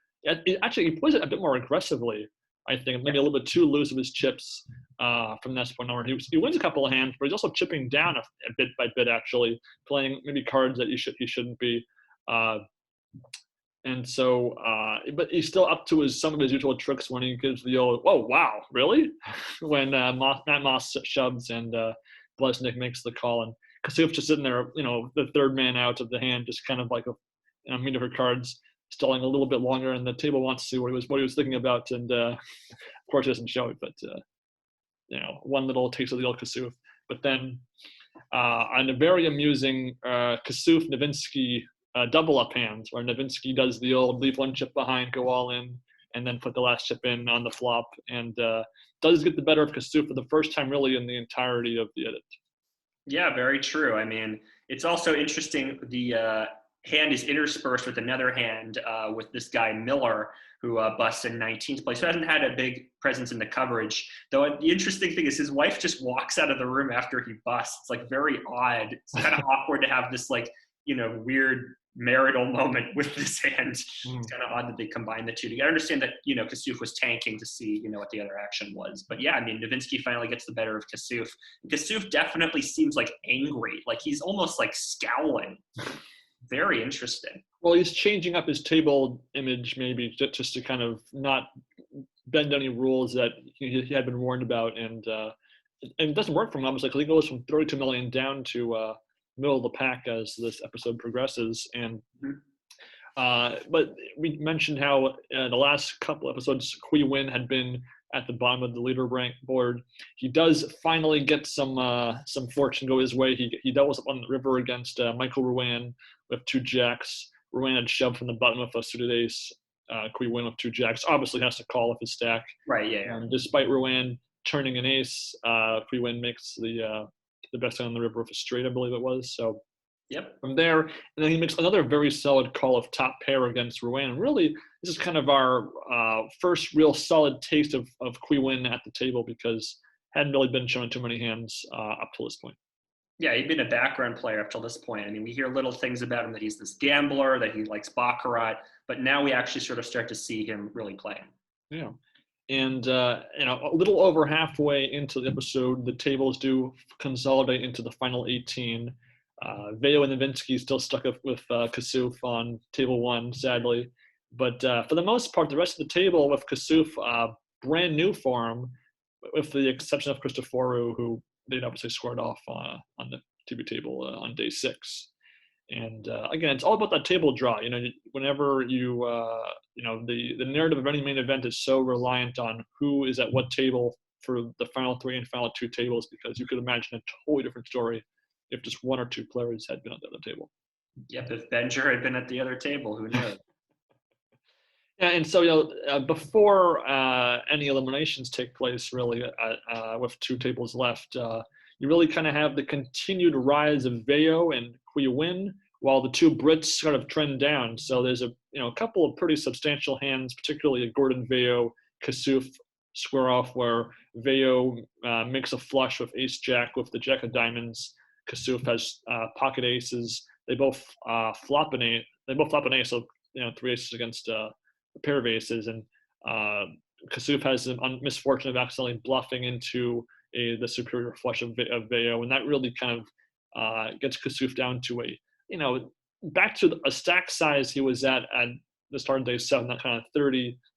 he plays it a bit more aggressively. I think maybe a little bit too loose of his chips from this point on. He wins a couple of hands, but he's also chipping down a bit by bit, actually playing maybe cards that he shouldn't be. And so, but he's still up to some of his usual tricks when he gives the old, "Oh wow, really?" when Matt Moss shoves and Blesnick makes the call, and Kassouf's just sitting there, the third man out of the hand, just kind of like a mean of her cards, stalling a little bit longer, and the table wants to see what he was thinking about, and of course he doesn't show it, but one little taste of the old Kassouf. But then on a very amusing Kassouf Nowitzki double up hands, where Nowitzki does the old leave one chip behind, go all in, and then put the last chip in on the flop, and does get the better of Kassouf for the first time really in the entirety of the edit. Yeah, very true. I mean, it's also interesting. The hand is interspersed with another hand with this guy Miller, who busts in 19th place. Who hasn't had a big presence in the coverage. Though the interesting thing is his wife just walks out of the room after he busts. It's like very odd. It's kind of awkward to have this weird marital moment with this hand. It's kind of odd that they combine the two together. I understand that, Kassouf was tanking to see, what the other action was. But yeah, I mean, Nowitzki finally gets the better of Kassouf. Kassouf definitely seems like angry. Like he's almost like scowling. Very interesting. Well, he's changing up his table image maybe just to kind of not bend any rules that he had been warned about. And it doesn't work for him, obviously, because he goes from 32 million down to middle of the pack as this episode progresses. And but we mentioned how the last couple episodes Qui Nguyen had been at the bottom of the leader rank board. He does finally get some fortune go his way. He dealt with up on the river against Michael Ruan with 2 jacks. Ruan had shoved from the bottom of a suited ace. Qui Nguyen with 2 jacks obviously has to call with his stack. Right. Yeah. And despite Ruan turning an ace, Qui Nguyen makes the best hand on the river with a straight, I believe it was. So from there, and then he makes another very solid call of top pair against Ruan. And really, this is kind of our first real solid taste of Qui Nguyen at the table, because hadn't really been shown too many hands up to this point. Yeah, he'd been a background player up till this point. I mean, we hear little things about him, that he's this gambler, that he likes baccarat, but now we actually sort of start to see him really playing. Yeah. And, a little over halfway into the episode, the tables do consolidate into the final 18. Vayo and Nowitzki still stuck up with Kassouf on table 1, sadly. But for the most part, the rest of the table with Kassouf, brand new for him, with the exception of Christoforou, who they'd obviously scored off on the TV table on day 6. And again, it's all about that table draw. Whenever the narrative of any main event is so reliant on who is at what table for the final 3 and final 2 tables, because you could imagine a totally different story if just 1 or 2 players had been at the other table. Yep, if Benger had been at the other table, who knows? Yeah, and so before any eliminations take place, really, with 2 tables left, you really kind of have the continued rise of Vayo and Qui Nguyen, while the 2 Brits sort of trend down. So there's a couple of pretty substantial hands, particularly a Gordon Vayo Kassouf square off, where Vayo makes a flush with ace jack with the jack of diamonds. Kassouf has pocket aces. They both flop an ace. They both flop an ace, so 3 aces against a pair of aces, and Kassouf has the misfortune of accidentally bluffing into the superior flush of Vayo, and that really kind of gets Kassouf down to back to a stack size he was at the start of day 7, that kind of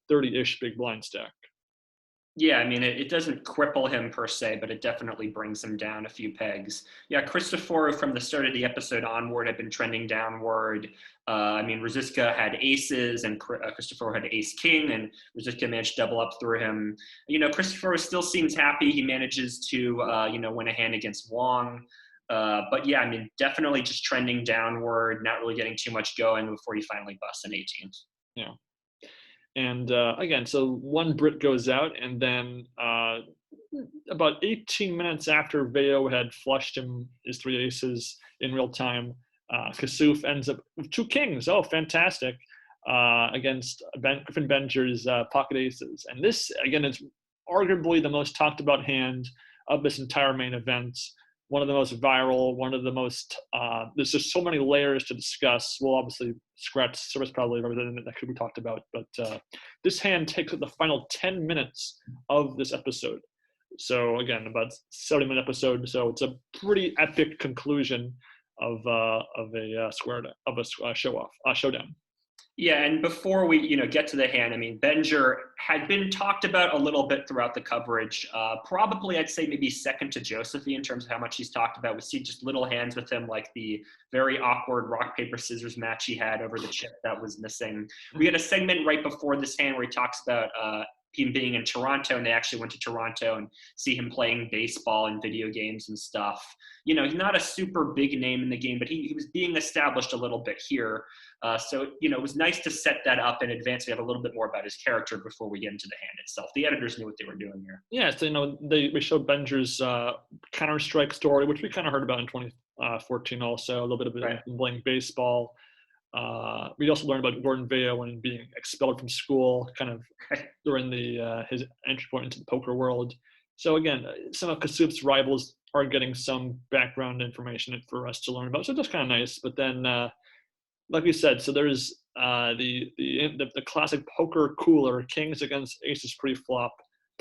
30-ish big blind stack. Yeah, I mean, it doesn't cripple him per se, but it definitely brings him down a few pegs. Yeah, Christoforou from the start of the episode onward had been trending downward. Rosiska had aces, and Christoforou had ace-king, and Rosiska managed to double up through him. Christoforou still seems happy. He manages to, win a hand against Wong. But yeah, definitely just trending downward, not really getting too much going before he finally busts an 18th. Yeah. And again, so 1 Brit goes out, and then about 18 minutes after Vayo had flushed his 3 aces in real time, Kassouf ends up with 2 kings. Oh, fantastic. Against Griffin Benger's pocket aces. And this, again, is arguably the most talked about hand of this entire main event. one of the most viral, one of the most, there's just so many layers to discuss. We'll obviously scratch the surface probably of everything that could be talked about, but this hand takes up the final 10 minutes of this episode. So again, about 70-minute episode. So it's a pretty epic conclusion of a showdown. Yeah, and before we, get to the hand, I mean, Benger had been talked about a little bit throughout the coverage. Probably, I'd say maybe second to Josephine in terms of how much he's talked about. We see just little hands with him, like the very awkward rock, paper, scissors match he had over the chip that was missing. We had a segment right before this hand where he talks about him being in Toronto, and they actually went to Toronto and see him playing baseball and video games and stuff. He's not a super big name in the game, but he was being established a little bit here. So it was nice to set that up in advance. We have a little bit more about his character before we get into the hand itself. The editors knew what they were doing here. Yeah, so, we showed Benger's Counter-Strike story, which we kind of heard about in 2014 also, a little bit of it in playing baseball. We also learned about Gordon Vayo and being expelled from school kind of during his entry point into the poker world. So again, some of Kassouf's rivals are getting some background information for us to learn about. So that's kind of nice. But then, like we said, so there's the classic poker cooler, kings against aces pre-flop.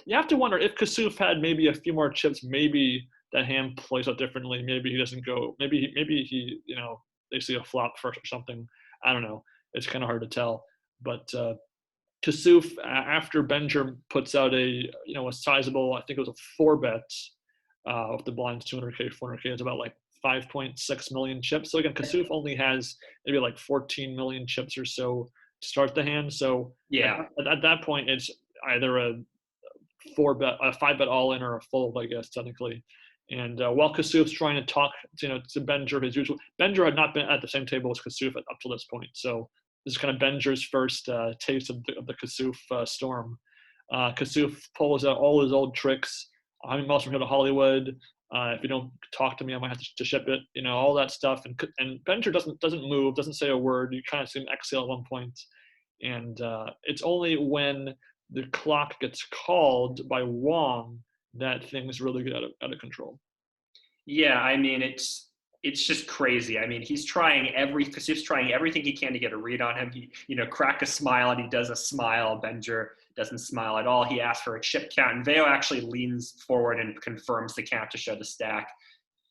You have to wonder if Kassouf had maybe a few more chips, maybe that hand plays out differently. Maybe he doesn't go. Maybe he they see a flop first or something. I don't know. It's kind of hard to tell. But Kassouf, after Benger puts out a sizable, I think it was a 4-bet with the blinds 200K, 400K, it's about like 5.6 million chips. So again, Kassouf only has maybe like 14 million chips or so to start the hand. So yeah, at that point, it's either a 5-bet all-in or a fold, I guess, technically. And while Kassouf's trying to talk, to Benger, his usual, Benger had not been at the same table as Kassouf up to this point. So this is kind of Benger's first taste of the Kassouf storm. Kassouf pulls out all his old tricks. I'm also from here to Hollywood. If you don't talk to me, I might have to ship it. All that stuff. And Benger doesn't move, doesn't say a word. You kind of see him exhale at one point. And it's only when the clock gets called by Wong that things really get out of control. Yeah, I mean, it's just crazy. I mean, Kassouf's trying everything he can to get a read on him. He, crack a smile, and he does a smile. Benger doesn't smile at all. He asks for a chip count, and Vayo actually leans forward and confirms the count to show the stack.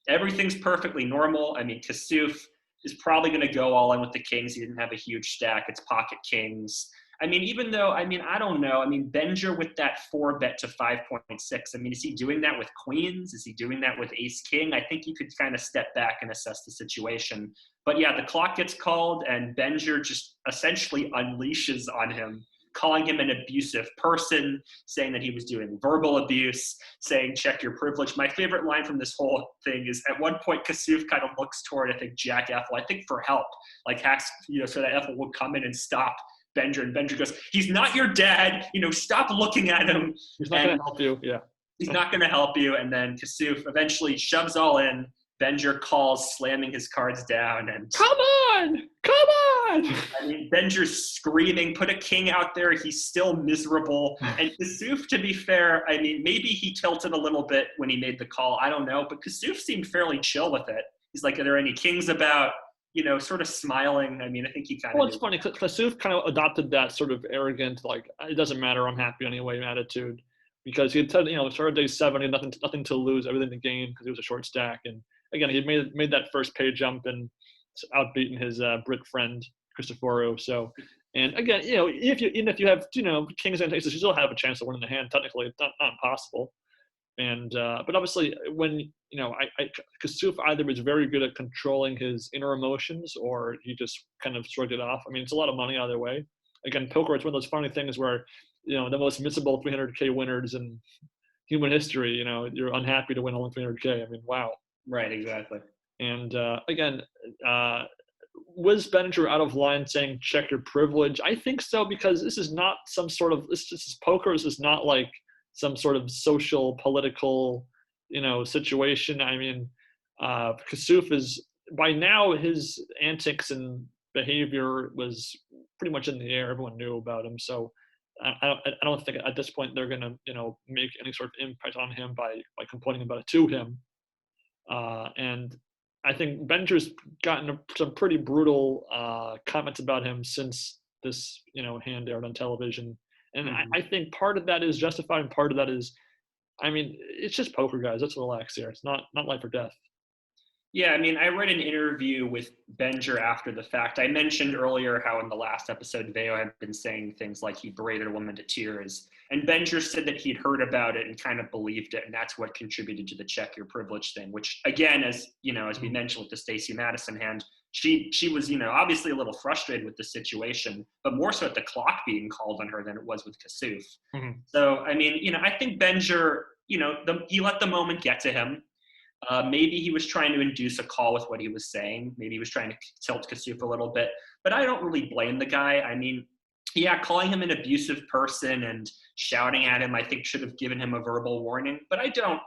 Everything's perfectly normal. I mean, Kassouf is probably going to go all in with the kings. He didn't have a huge stack. It's pocket kings. I mean, even though, I don't know. I mean, Benger with that 4-bet to 5.6. I mean, is he doing that with queens? Is he doing that with ace-king? I think you could kind of step back and assess the situation. But yeah, the clock gets called, and Benger just essentially unleashes on him, calling him an abusive person, saying that he was doing verbal abuse, saying, check your privilege. My favorite line from this whole thing is, at one point, Kassouf kind of looks toward, I think, Jack Ethel, I think for help, like asks, so that Ethel would come in and stop Benger, and Benger goes, he's not your dad, stop looking at him. He's not going to help you. Yeah. He's not going to help you. And then Kassouf eventually shoves all in. Benger calls, slamming his cards down. And come on! I mean, Benger's screaming, put a king out there. He's still miserable. And Kassouf, to be fair, I mean, maybe he tilted a little bit when he made the call. I don't know. But Kassouf seemed fairly chill with it. He's like, are there any kings about? Sort of smiling. I mean, I think he kind of. Well, it's funny. Kassouf kind of adopted that sort of arrogant, like, it doesn't matter, I'm happy anyway attitude, because he had said, started day 7, he had nothing to lose, everything to gain, because he was a short stack. And again, he had made that first pay jump and outbeaten his Brit friend Cristoforo. So, and again, even if you have kings and aces, you still have a chance of winning the hand. Technically, it's not impossible. And but obviously, when Kassouf either was very good at controlling his inner emotions, or he just kind of shrugged it off. I mean, it's a lot of money either way. Again, poker, it's one of those funny things where the most missable 300K winners in human history. You're unhappy to win only 300K. I mean, wow. Right. Exactly. And again, was Benger out of line saying check your privilege? I think so, because this is not some sort of this is poker. This is not like some sort of social, political, situation. I mean, Kassouf is, by now, his antics and behavior was pretty much in the air. Everyone knew about him. So I don't think at this point they're going to, make any sort of impact on him by complaining about it to him. And I think Benger's gotten some pretty brutal comments about him since this, hand aired on television. And Mhm. I think part of that is justified, and part of that is, I mean, it's just poker, guys. Let's relax here. It's not life or death. Yeah, I mean, I read an interview with Benger after the fact. I mentioned earlier how in the last episode, Vayo had been saying things like he berated a woman to tears. And Benger said that he'd heard about it and kind of believed it. And that's what contributed to the check your privilege thing, which again, as we mentioned with the Stacey Madison hand, she was, obviously a little frustrated with the situation, but more so at the clock being called on her than it was with Kassouf. Mm-hmm. So, I mean, I think Benger, he let the moment get to him. Maybe he was trying to induce a call with what he was saying. Maybe he was trying to tilt Kassouf a little bit. But I don't really blame the guy. I mean, yeah, calling him an abusive person and shouting at him, I think should have given him a verbal warning. But I don't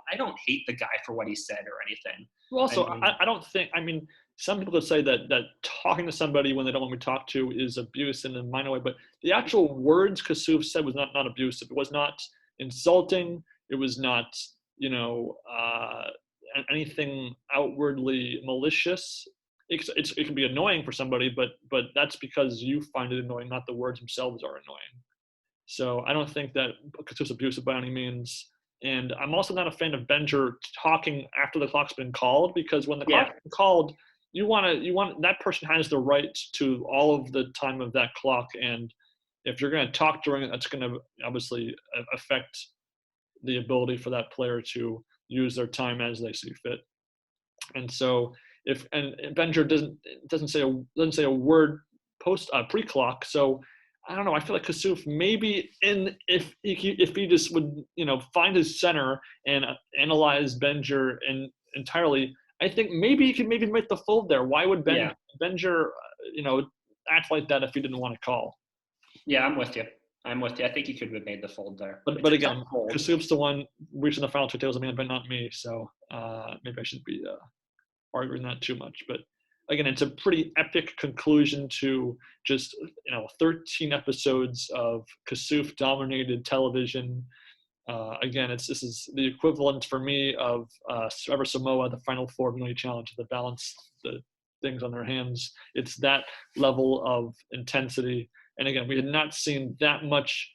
hate the guy for what he said or anything. Well, also, I mean, I don't think, I mean, some people could say that talking to somebody when they don't want to be talked to is abuse in a minor way, but the actual words Kassouf said was not abusive. It was not insulting. It was not, anything outwardly malicious. It can be annoying for somebody, but that's because you find it annoying, not the words themselves are annoying. So I don't think that Kassouf's abusive by any means. And I'm also not a fan of Benger talking after the clock's been called, because when the yeah, clock's been called, you want that person has the right to all of the time of that clock. And if you're going to talk during it, that's going to obviously affect the ability for that player to use their time as they see fit. And so if and Benger doesn't say a word post pre-clock, so I don't know. I feel like Kassouf maybe if he just would find his center and analyze Benger entirely, I think maybe he could maybe make the fold there. Why would yeah, Benger act like that if he didn't want to call? yeah. I'm with you. I think he could have made the fold there. But It's but a tough again, fold. Kassouf's the one reaching the final two tables of man, but not me. So maybe I should be arguing that too much. But again, it's a pretty epic conclusion to just 13 episodes of Kassouf dominated television. Again, this is the equivalent for me of Survivor Samoa, the Final Four Million Challenge, the balance the things on their hands. It's that level of intensity. And again, we had not seen that much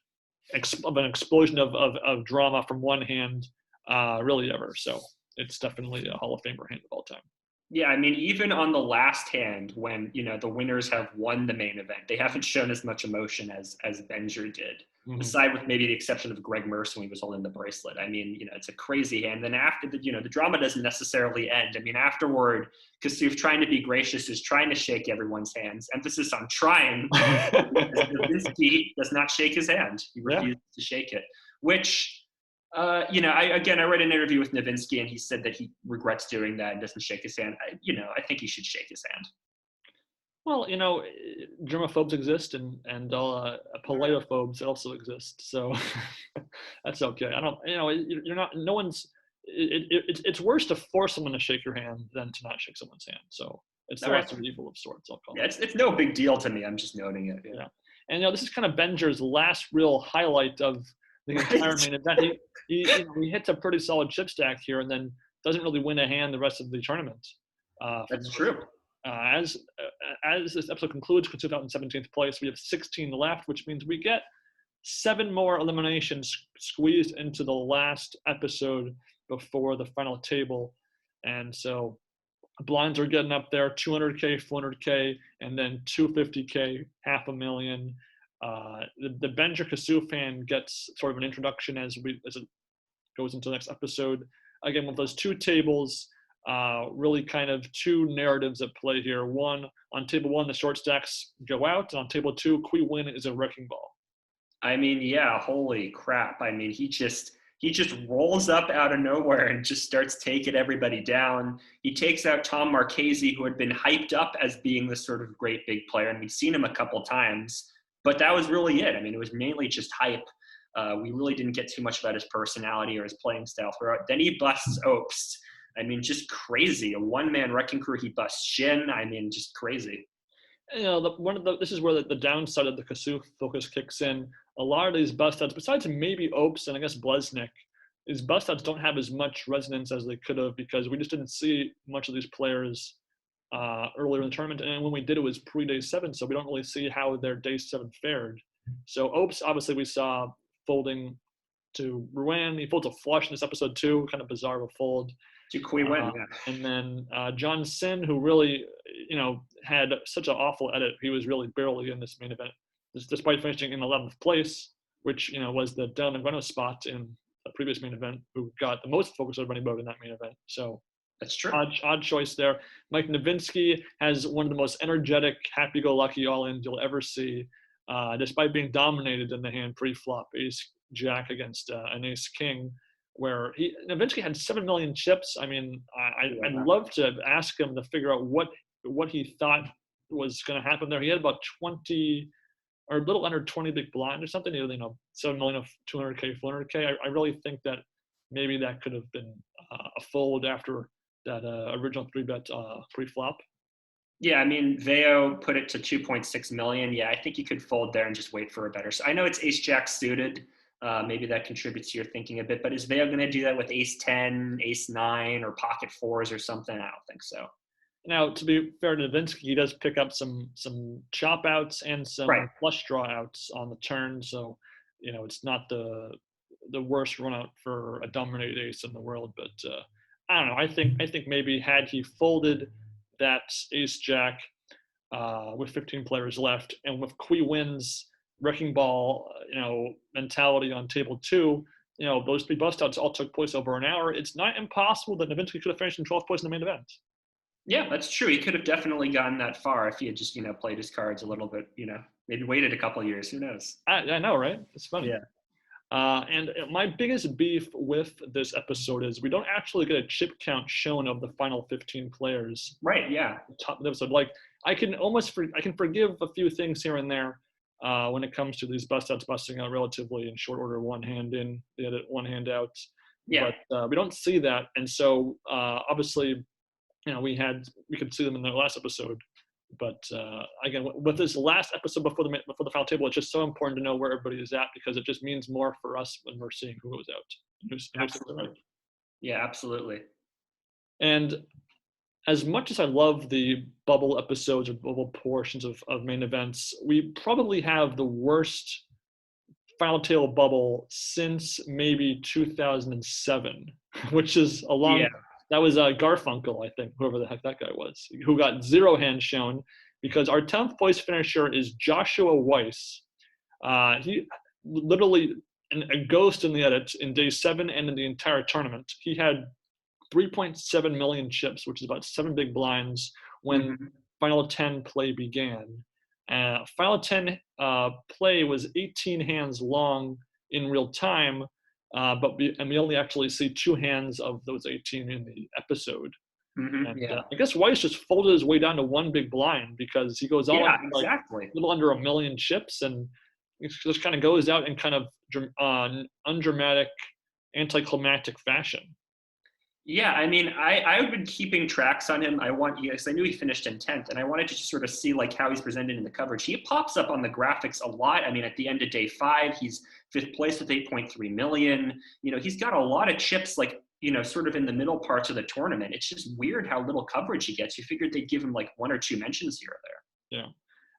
of an explosion of drama from one hand really ever. So it's definitely a Hall of Famer hand of all time. Yeah, I mean, even on the last hand, when the winners have won the main event, they haven't shown as much emotion as Benger did. Mm-hmm. Aside with maybe the exception of Greg Mercer when he was holding the bracelet. I mean, it's a crazy hand. Then after the drama doesn't necessarily end. I mean, afterward, Kassouf trying to be gracious is trying to shake everyone's hands. Emphasis on trying. Nowitzki does not shake his hand. He refuses to shake it, which. I read an interview with Nowitzki, and he said that he regrets doing that and doesn't shake his hand. I think he should shake his hand. Well, germaphobes exist, and politophobes also exist. So that's okay. I don't, you're not. No one's. It's worse to force someone to shake your hand than to not shake someone's hand. So it's the lesser evil of sorts. I'll call it. It's no big deal to me. I'm just noting it. Yeah. And this is kind of Benger's last real highlight of the entire main event. He hits a pretty solid chip stack here, and then doesn't really win a hand the rest of the tournament. That's true. As this episode concludes, Kassouf out in 17th place. We have 16 left, which means we get 7 more eliminations squeezed into the last episode before the final table. And so blinds are getting up there, 200K, 400K, and then 250K, $500,000. The Benger Kassouf fan gets sort of an introduction as it goes into the next episode. Again, with those two tables, really kind of two narratives at play here. One, on table 1, the short stacks go out, and on table 2, Qui Nguyen is a wrecking ball. I mean, yeah, holy crap. I mean, he just rolls up out of nowhere and just starts taking everybody down. He takes out Tom Marchese, who had been hyped up as being this sort of great big player, and we'd seen him a couple times, but that was really it. I mean, it was mainly just hype. We really didn't get too much about his personality or his playing style throughout. Then he busts Opst. I mean, just crazy. A one-man wrecking crew. He busts Shin. I mean, just crazy. This is where the downside of the Kassouf focus kicks in. A lot of these bust outs, besides maybe Opst and I guess Blesnik, these bust outs don't have as much resonance as they could have because we just didn't see much of these players earlier in the tournament. And when we did, it was pre-day 7, so we don't really see how their day 7 fared. So Opes, obviously, we saw folding to Rouen. He folds a flush in this episode too, kind of bizarre of a fold. To Qui Nguyen, yeah. And then John Sin, who really, had such an awful edit. He was really barely in this main event, despite finishing in 11th place, which, was the Dylan Nguyen spot in the previous main event, who got the most focus of anybody in that main event. So that's true. Odd choice there. Mike Nowitzki has one of the most energetic, happy-go-lucky all-ins you'll ever see, despite being dominated in the hand pre-flop, ace-jack against an ace-king, where Nowitzki had 7 million chips. I mean, I'd love to ask him to figure out what he thought was going to happen there. He had about 20 or a little under 20 big blind or something, 7 million of 200K, 400K. I really think that maybe that could have been a fold after that original 3-bet pre-flop. Yeah, I mean, Vayo put it to 2.6 million. Yeah, I think you could fold there and just wait for a better. So I know it's ace-jack suited. Maybe that contributes to your thinking a bit, but is Vayo going to do that with ace-10, ace-9, or pocket 4s or something? I don't think so. Now, to be fair to Nowitzki, he does pick up some chop outs and some flush draw outs on the turn. So, it's not the worst run out for a dominated ace in the world. But I don't know. I think maybe had he folded that ace jack with 15 players left, and with Qui Nguyen's wrecking ball, mentality on table 2, those 3 bust outs all took place over an hour. It's not impossible that Nowitzki could have finished in 12th place in the main event. Yeah, that's true. He could have definitely gotten that far if he had just, played his cards a little bit, maybe waited a couple of years. Who knows? I know, right? It's funny. Yeah. And my biggest beef with this episode is we don't actually get a chip count shown of the final 15 players. Right, yeah. Top of the episode. Like, I can forgive a few things here and there when it comes to these bust outs busting out relatively in short order, one hand in, the other one hand out. Yeah. But we don't see that. And so obviously, we could see them in the last episode, but again, with this last episode before the final table, it's just so important to know where everybody is at because it just means more for us when we're seeing who goes out. Absolutely. Yeah, absolutely. And as much as I love the bubble episodes or bubble portions of main events, we probably have the worst final table bubble since maybe 2007, which is a long. Yeah. That was Garfunkel, I think, whoever the heck that guy was, who got 0 hands shown because our 10th place finisher is Joshua Weiss. He literally a ghost in the edit in day 7 and in the entire tournament. He had 3.7 million chips, which is about 7 big blinds when Final 10 play began. Final 10 play was 18 hands long in real time. But we only actually see 2 hands of those 18 in the episode. And, I guess Weiss just folded his way down to 1 big blind because he goes all exactly. a little under 1 million chips and it just kind of goes out in kind of undramatic, anticlimactic fashion. Yeah, I mean, I've been keeping tracks on him. I knew he finished in 10th, and I wanted to just sort of see how he's presented in the coverage. He pops up on the graphics a lot. I mean, at the end of day 5, he's 5th place with 8.3 million. He's got a lot of chips, sort of in the middle parts of the tournament. It's just weird how little coverage he gets. You figured they'd give him 1 or 2 mentions here or there. Yeah,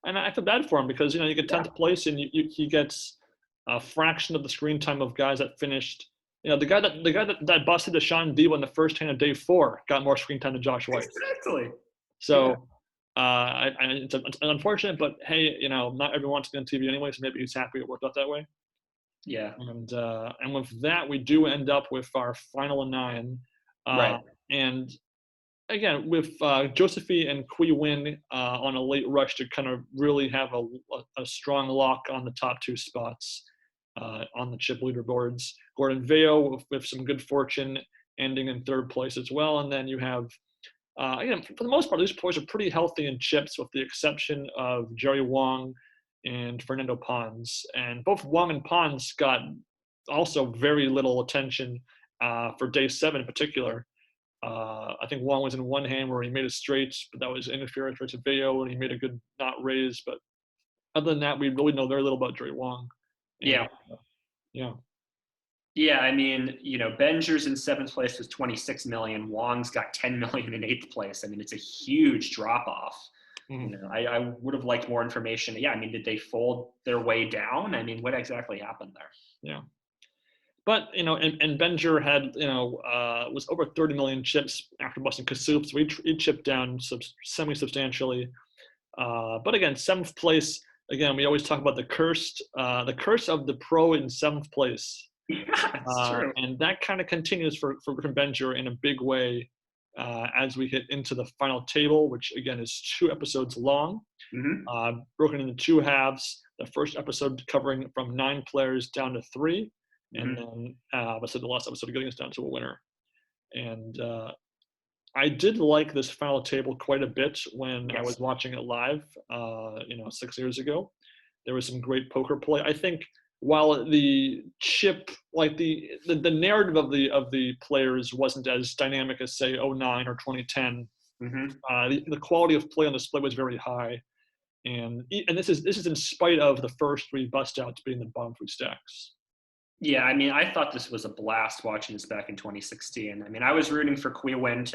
and I feel bad for him because you get 10th place and he gets a fraction of the screen time of guys that finished. The guy that busted to Sean Diwa in the first hand of day 4 got more screen time than Josh Weiss. Exactly. So it's unfortunate, but hey, not everyone wants to be on TV anyway, so maybe he's happy it worked out that way. Yeah. And with that, we do end up with our final 9. Right. And again, with Josephine and Qui Nguyen on a late rush to kind of really have a strong lock on the top 2 spots. On the chip leaderboards, Gordon Vayo with some good fortune ending in 3rd place as well. And then you have, for the most part, these players are pretty healthy in chips with the exception of Jerry Wong and Fernando Pons. And both Wong and Pons got also very little attention for day 7 in particular. I think Wong was in 1 hand where he made a straight, but that was interference to Vayo, and he made a good not raise. But other than that, we really know very little about Jerry Wong. Yeah. Yeah. Yeah, I mean, Benger's in 7th place with 26 million. Wong's got 10 million in 8th place. I mean, it's a huge drop off. I would have liked more information. Yeah, I mean, did they fold their way down? I mean, what exactly happened there? Yeah. But, and Benger had, was over 30 million chips after busting Kassouf, so he chipped down semi-substantially. But again, 7th place, again, we always talk about the curse of the pro in 7th place. Yeah, that's true. And that kind of continues for Benger in a big way as we get into the final table, which again is 2 episodes long, broken into 2 halves. The first episode covering from 9 players down to 3, and then the last episode getting us down to a winner. And I did like this final table quite a bit when I was watching it live, 6 years ago. There was some great poker play. I think while the chip, like the narrative of the players wasn't as dynamic as say 2009 or 2010, the quality of play on display was very high, and this is in spite of the first 3 bust outs being the bottom 3 stacks. Yeah, I mean, I thought this was a blast watching this back in 2016. I mean, I was rooting for Qui Nguyen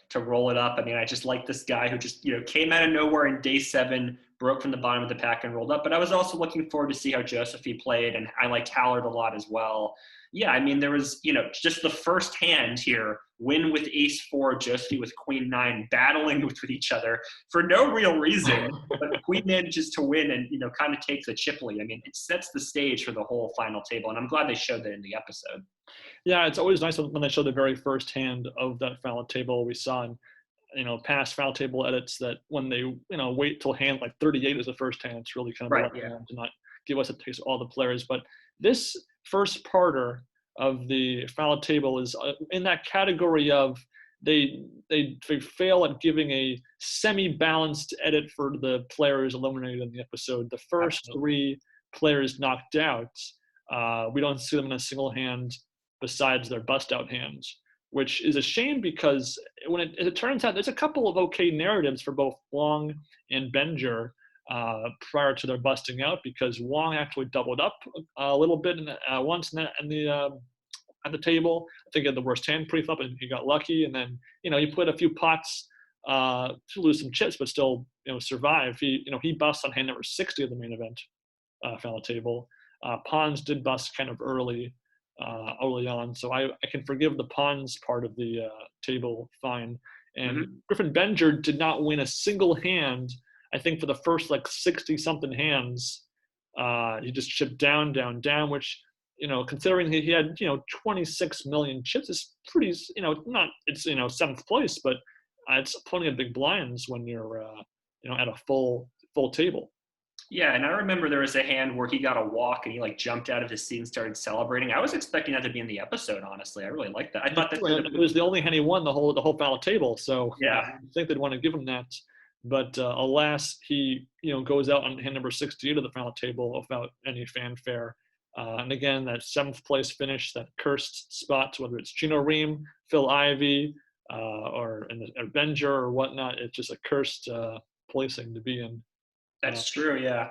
to roll it up. I mean, I just like this guy who just, came out of nowhere in day 7, broke from the bottom of the pack and rolled up. But I was also looking forward to see how Josephine played, and I liked Howard a lot as well. Yeah, I mean, there was, just the first hand here, Win with ace-4, Josephine with queen-9, battling with each other for no real reason. But Queen manages to win and, kind of takes a chip lead. I mean, it sets the stage for the whole final table, and I'm glad they showed that in the episode. Yeah, it's always nice when they show the very first hand of that final table. We saw in, past final table edits that when they, wait till hand like 38 is the first hand, it's really kind of a letdown to not give us a taste of all the players. But this first parter of the final table is in that category of they fail at giving a semi-balanced edit for the players eliminated in the episode. The first 3 players knocked out, we don't see them in a single hand besides their bust out hands, which is a shame because when it turns out there's a couple of okay narratives for both Wong and Benger prior to their busting out, because Wong actually doubled up a little bit once at the table. I think he had the worst hand pre-flop and he got lucky, and then he played a few pots to lose some chips but still survive. He busts on hand number 60 of the main event final table. Pawns did bust kind of early on, so I can forgive the pawns part of the table fine. And Griffin Benger did not win a single hand, I think, for the first like 60 something hands. He just chipped down, which, considering he had 26 million chips, is pretty, it's 7th place, but it's plenty of big blinds when you're at a full table. Yeah, and I remember there was a hand where he got a walk and he like jumped out of his seat and started celebrating. I was expecting that to be in the episode, honestly. I really liked that. I thought that it was the only hand he won the whole final table, so yeah, I think they'd want to give him that. But alas, he goes out on hand number 68 of the final table without any fanfare. And again, that 7th place finish, that cursed spots, whether it's Chino Ream, Phil Ivey, or Benger or whatnot, it's just a cursed placing to be in. That's true, yeah.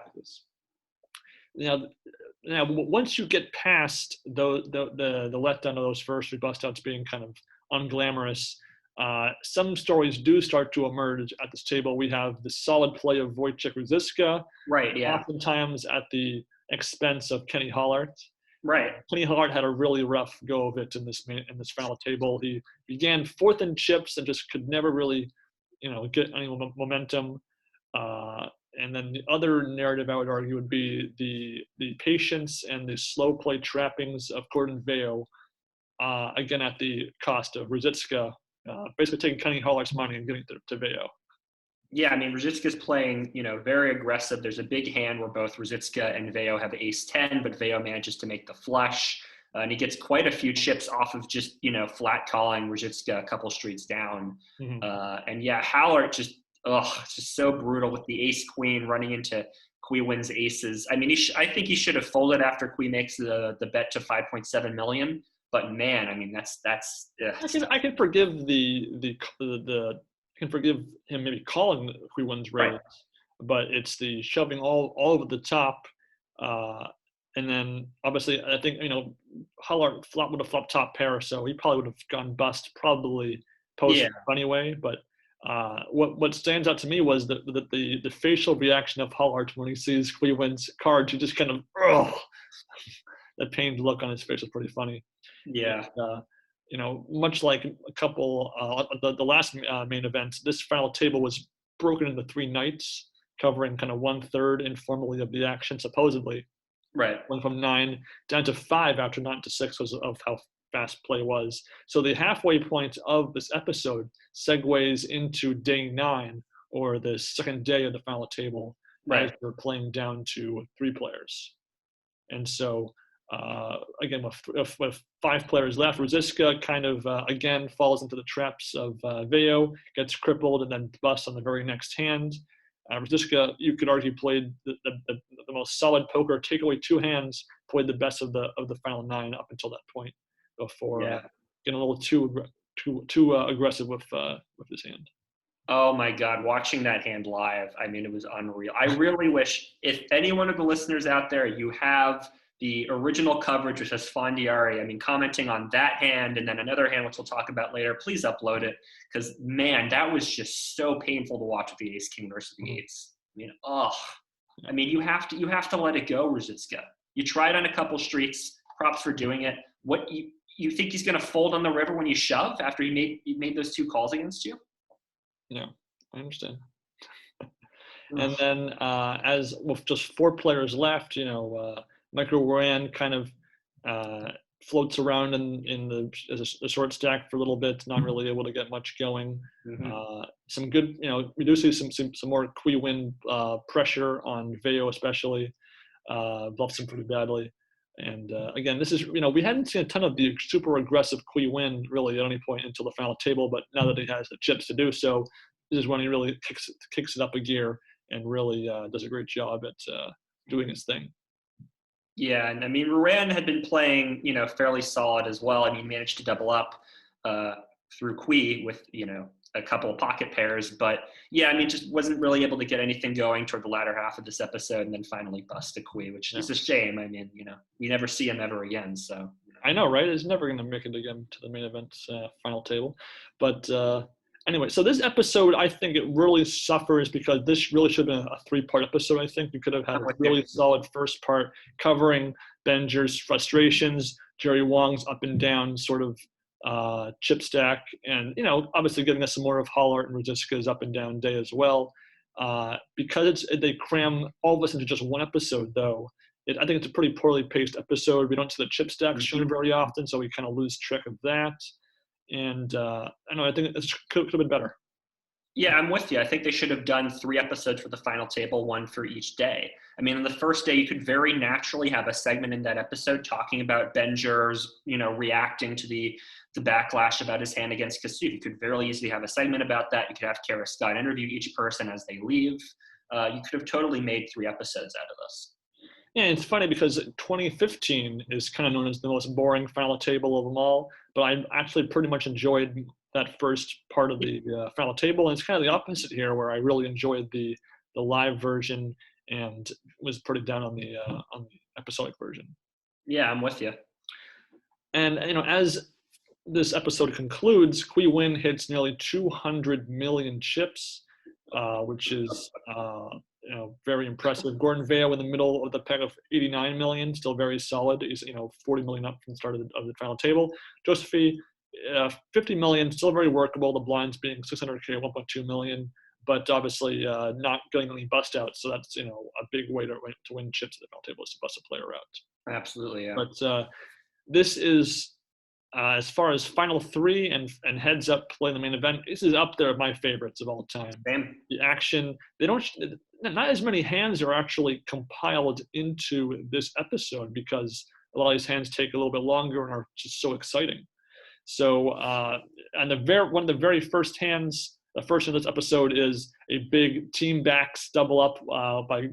Now, once you get past the letdown of those first 3 bust outs being kind of unglamorous, some stories do start to emerge at this table. We have the solid play of Wojciech Ruzicka, right? Yeah, oftentimes at the expense of Kenny Hollart. Right. Kenny Hollart had a really rough go of it in this final table. He began 4th in chips and just could never really, get any momentum. And then the other narrative I would argue would be the patience and the slow play trappings of Gordon Vayo, again at the cost of Ruzicka, basically taking Kenny Hollar's money and giving it to Vayo. Yeah, I mean, Ruzicka's playing, very aggressive. There's a big hand where both Ruzicka and Vayo have ace-10, but Vayo manages to make the flush. And he gets quite a few chips off of just, flat calling Ruzicka a couple streets down. And yeah, Hollart just so brutal with the ace-queen running into Qui wins aces. I mean, I think he should have folded after Qui makes the bet to 5.7 million. But man, I mean, that's. I can forgive I can forgive him maybe calling Qui wins raise, but it's the shoving all over the top And then obviously, I think, Hollart would have flopped top pair, so he probably would have gone bust probably post Yeah. anyway. But what stands out to me was the facial reaction of Hollart when he sees Qui Nguyen's cards. He just kind of, that pained look on his face was pretty funny. Yeah. And, much like a couple, the last main event, this final table was broken into 3 nights, covering kind of 1/3 informally of the action, supposedly. Right. Went from 9 down to 5 after 9 to 6 because of how fast play was. So the halfway point of this episode segues into day 9, or the second day of the final table, as Right. we're playing down to 3 players. And so, again, with 5 players left, Ruzicka kind of, again, falls into the traps of Vayo, gets crippled, and then busts on the very next hand. Ruzicka, you could argue, played the most solid poker, take away 2 hands, played the best of the final 9 up until that point, before getting a little too aggressive with his hand. Oh my God, watching that hand live, I mean, it was unreal. I really wish, if any one of the listeners out there, you have the original coverage, which has Fondiari, I mean, commenting on that hand and then another hand, which we'll talk about later, please upload it. Because, man, that was just so painful to watch with the ace-king versus the eights. I mean, you have to let it go, Ruzicka. You tried on a couple streets, props for doing it. What, you think he's going to fold on the river when you shove after he made those 2 calls against you? Yeah, I understand. And then, as with just 4 players left, Michael Moran kind of floats around as a short stack for a little bit, not really able to get much going. Mm-hmm. Some good, we do see some more Qui Nguyen pressure on Vayo, especially. Bluffs him pretty badly. And again, this is, we hadn't seen a ton of the super aggressive Qui Nguyen really at any point until the final table, but now that he has the chips to do so, this is when he really kicks it up a gear and really does a great job at doing his thing. Yeah, and I mean, Moran had been playing, fairly solid as well. I mean, managed to double up through Qui with, a couple of pocket pairs. But yeah, I mean, just wasn't really able to get anything going toward the latter half of this episode, and then finally busted Qui, which is a shame. I mean, we never see him ever again. So I know, right? He's never going to make it again to the main event final table. But anyway, so this episode, I think it really suffers because this really should have been a 3-part episode. I think we could have had a really solid first part covering Benger's frustrations, Jerry Wong's up and down sort of chip stack, and obviously giving us some more of Hollart and Ruzicka's up and down day as well. Because they cram all of this into just one episode, though. I think it's a pretty poorly paced episode. We don't see the chip stacks shown very often, so we kind of lose track of that. And I think it could have been better. Yeah, I'm with you. I think they should have done 3 episodes for the final table, 1 for each day. I mean, on the first day, you could very naturally have a segment in that episode talking about Benger's, reacting to the backlash about his hand against Kassouf. You could very easily have a segment about that. You could have Kara Scott interview each person as they leave. You could have totally made 3 episodes out of this. Yeah, it's funny because 2015 is kind of known as the most boring final table of them all, but I actually pretty much enjoyed that first part of the final table, and it's kind of the opposite here, where I really enjoyed the live version and was pretty down on the episodic version. Yeah, I'm with you. And as this episode concludes, Qui Nguyen hits nearly 200 million chips, which is very impressive. Gordon Vayo in the middle of the pack of 89 million, still very solid. He's 40 million up from the start of the final table. Josephine, 50 million, still very workable. The blinds being 600K, 1.2 million, but obviously not getting any bust out. So that's a big way to win chips at the final table is to bust a player out. Absolutely, yeah. But this is as far as final 3 and heads up play in the main event. This is up there with my favorites of all time. Same. The action, not as many hands are actually compiled into this episode because a lot of these hands take a little bit longer and are just so exciting. So, and one of the very first hands, the first in this episode is a big team backs double up by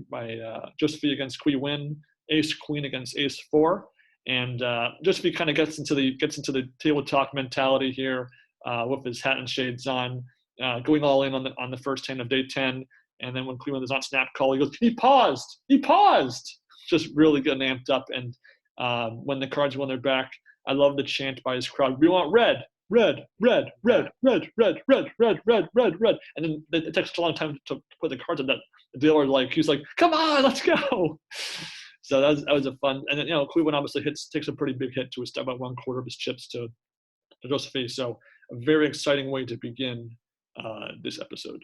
Josephine against Qui Nguyen, Ace Queen against Ace 4, and Josephine kind of gets into the table talk mentality here with his hat and shades on, going all in on the first hand of day 10, and then when Qui Nguyen does not snap call, he goes, he paused. just really getting amped up. And when the cards were on their back, I love the chant by his crowd. We want red, red, red, red, red, red, red, red, red, red, red. And then it takes such a long time to put the cards on that the dealer, like, he's like, come on, let's go. So that was a fun. And then, Qui Nguyen obviously takes a pretty big hit to about 1/4 of his chips to Josephine. So a very exciting way to begin this episode.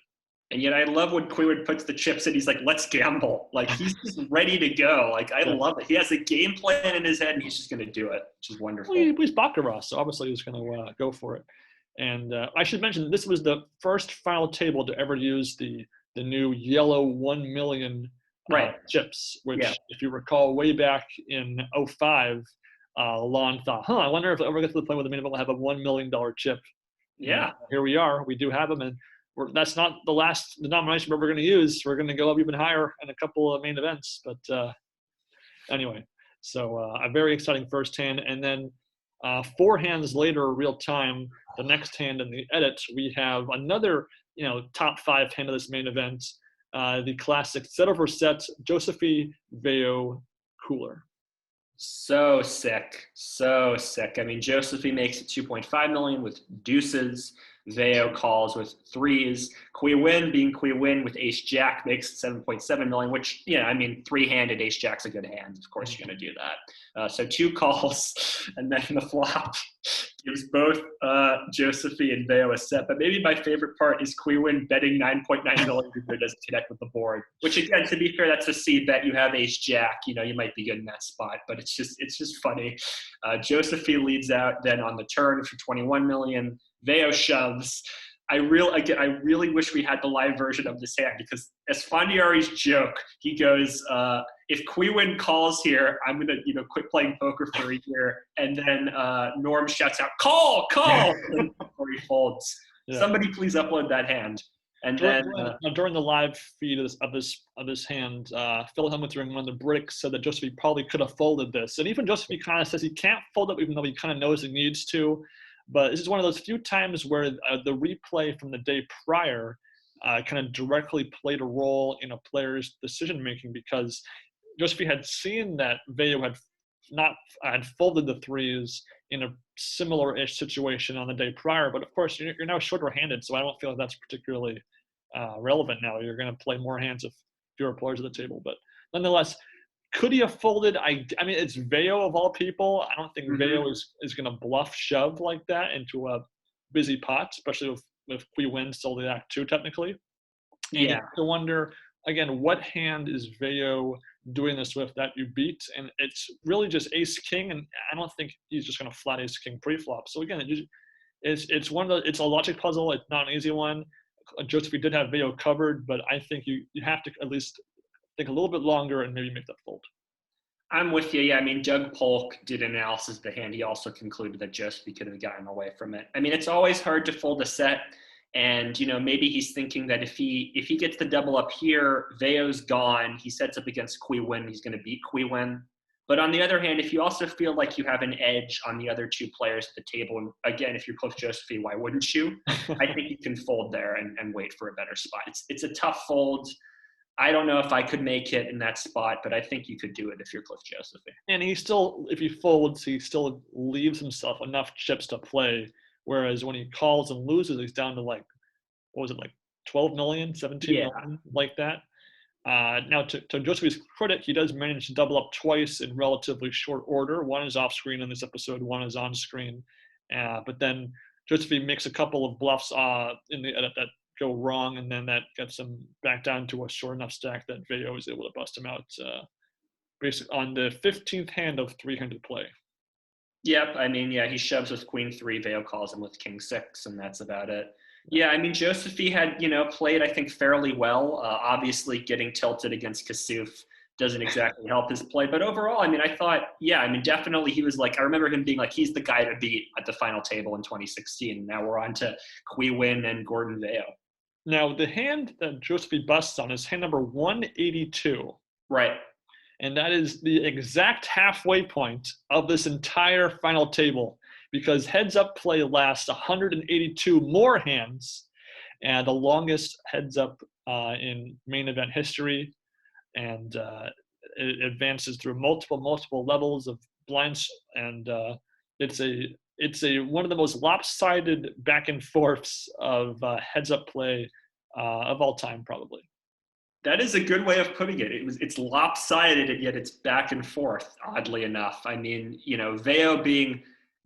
And yet I love when Qui Nguyen puts the chips in. He's like, let's gamble. Like, he's just ready to go. Like, I love it. He has a game plan in his head, and he's just going to do it, which is wonderful. Well, he's baccarat, so obviously he's going to go for it. And I should mention, this was the first final table to ever use the new yellow 1 million chips, which, if you recall, way back in 2005, Lon thought, I wonder if I ever get to the point where the main event will have a $1 million chip. Yeah. And here we are. We do have them, and that's not the last denomination we're going to use. We're going to go up even higher in a couple of main events. But anyway, so a very exciting first hand. And then 4 hands later, real time, the next hand in the edit, we have another, top 5 hand of this main event, the classic set over set, Josephine Vayo Cooler. So sick. I mean, Josephine makes it 2.5 million with deuces. Vayo calls with 3s. Qui Nguyen, being Qui Nguyen with ace jack, makes 7.7 million, which, 3-handed ace jack's a good hand. Of course, you're going to do that. So 2 calls, and then the flop gives both Josephine and Vayo a set. But maybe my favorite part is Qui Nguyen betting 9.9 million if it doesn't connect with the board. Which, again, to be fair, that's a C bet. You have ace jack. You might be good in that spot. But it's just funny. Josephine leads out then on the turn for 21 million. Vayo shoves. I really wish we had the live version of this hand, because as Fondiari's joke, he goes, if Qui Nguyen calls here, I'm going to, quit playing poker for a year. And then Norm shouts out, call, before he folds. Yeah. Somebody please upload that hand. And during the live feed of this hand, Phil Hellmuth during one of the breaks said that Josephine probably could have folded this. And even Josephine kind of says he can't fold it, even though he kind of knows he needs to. But this is one of those few times where the replay from the day prior kind of directly played a role in a player's decision-making, because Josephine had seen that Vayo had folded the 3s in a similar-ish situation on the day prior. But, of course, you're now shorter-handed, so I don't feel like that's particularly relevant now. You're going to play more hands if fewer players at the table. But nonetheless, could he have folded? I mean, it's Vayo of all people. I don't think Vayo is going to bluff shove like that into a busy pot, especially with Qui Nguyen still the act 2 technically. And you have to wonder, again, what hand is Vayo doing this with that you beat? And it's really just ace-king, and I don't think he's just going to flat ace-king pre-flop. So again, it's a logic puzzle. It's not an easy one. Josephine did have Vayo covered, but I think you have to at least think a little bit longer and maybe make that fold. I'm with you. Yeah, I mean, Doug Polk did an analysis of the hand. He also concluded that Josephine could have gotten away from it. I mean, it's always hard to fold a set, and maybe he's thinking that if he gets the double up here, Vayo's gone. He sets up against Qui Nguyen. He's going to beat Qui Nguyen. But on the other hand, if you also feel like you have an edge on the other 2 players at the table, and again, if you're close to Josephine, why wouldn't you? I think you can fold there and wait for a better spot. It's a tough fold. I don't know if I could make it in that spot, but I think you could do it if you're Cliff Josephine. And if he folds, he still leaves himself enough chips to play. Whereas when he calls and loses, he's down to 12 million, 17 million, like that. Now, to Josephine's credit, he does manage to double up twice in relatively short order. One is off screen in this episode, one is on screen. But then Josephine makes a couple of bluffs in the edit that go wrong, and then that gets him back down to a short enough stack that Vayo is able to bust him out basically on the 15th hand of 300 play. Yep, I mean, he shoves with Queen 3, Vayo calls him with King 6, and that's about it. Yeah, I mean, Josephine had, played, I think, fairly well. Obviously, getting tilted against Kassouf doesn't exactly help his play. But overall, I mean, I thought, definitely he was I remember him being he's the guy to beat at the final table in 2016. Now we're on to Qui Nguyen and Gordon Vayo. Now, the hand that Josephine busts on is hand number 182. Right. And that is the exact halfway point of this entire final table, because heads-up play lasts 182 more hands, and the longest heads-up in main event history. And it advances through multiple levels of blinds, and it's a one of the most lopsided back and forths of heads up play of all time, probably. That is a good way of putting it. It's lopsided, and yet it's back and forth, oddly enough. I mean, Vayo being,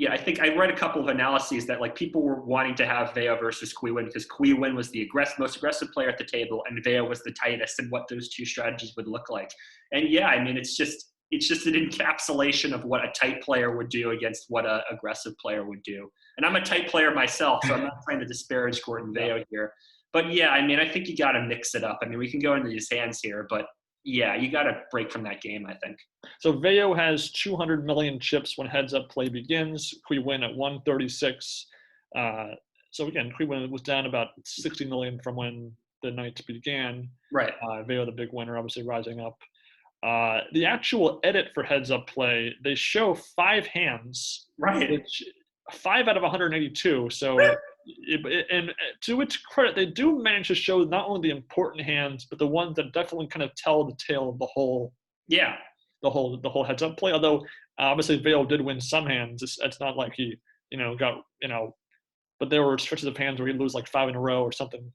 I think I read a couple of analyses that like people were wanting to have Vayo versus Qui Nguyen because Qui Nguyen was the most aggressive player at the table and Vayo was the tightest, and what those two strategies would look like. And yeah, I mean, it's just an encapsulation of what a tight player would do against what an aggressive player would do. And I'm a tight player myself, so I'm not trying to disparage Gordon Vayo here. But yeah, I mean, I think you got to mix it up. I mean, we can go into these hands here, but yeah, you got to break from that game, I think. So Vayo has 200 million chips when heads up play begins. Qui Nguyen at 136. So again, Qui Nguyen was down about 60 million from when the night began. Right. Vayo, the big winner, obviously rising up. The actual edit for heads up play, they show 5 hands. Right. Which 5 out of 182. So. And to its credit, they do manage to show not only the important hands, but the ones that definitely kind of tell the tale of the whole. Yeah. The whole heads up play. Although obviously Vayo did win some hands. It's not like he got but there were stretches of hands where he'd lose like 5 in a row or something.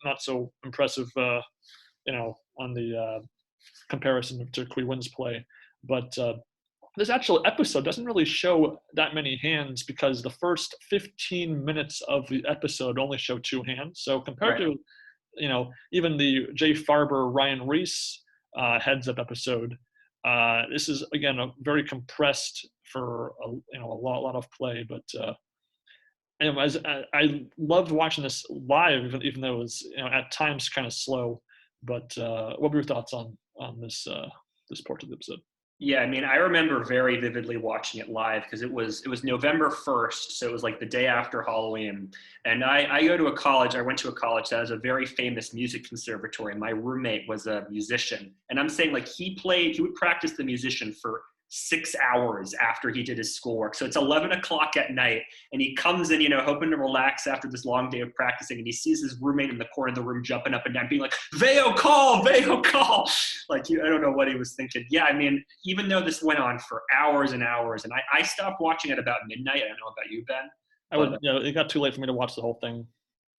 Not so impressive. On the comparison to Qui Nguyen's play, but. This actual episode doesn't really show that many hands because the first 15 minutes of the episode only show 2 hands. So compared to, even the Jay Farber, Ryan Reese heads up episode, this is again a very compressed for a lot of play. But anyways, I loved watching this live, even though it was at times kind of slow. But what were your thoughts on this portion of the episode? Yeah, I mean, I remember very vividly watching it live because it was November 1st, so it was like the day after Halloween. And I went to a college that has a very famous music conservatory. My roommate was a musician. And I'm saying like he would practice the musician for 6 hours after he did his schoolwork. So it's 11 o'clock at night and he comes in, hoping to relax after this long day of practicing. And he sees his roommate in the corner of the room jumping up and down, being like, Vayo call. Like, I don't know what he was thinking. Yeah, I mean, even though this went on for hours and hours, and I stopped watching at about midnight. I don't know about you, Ben. It got too late for me to watch the whole thing.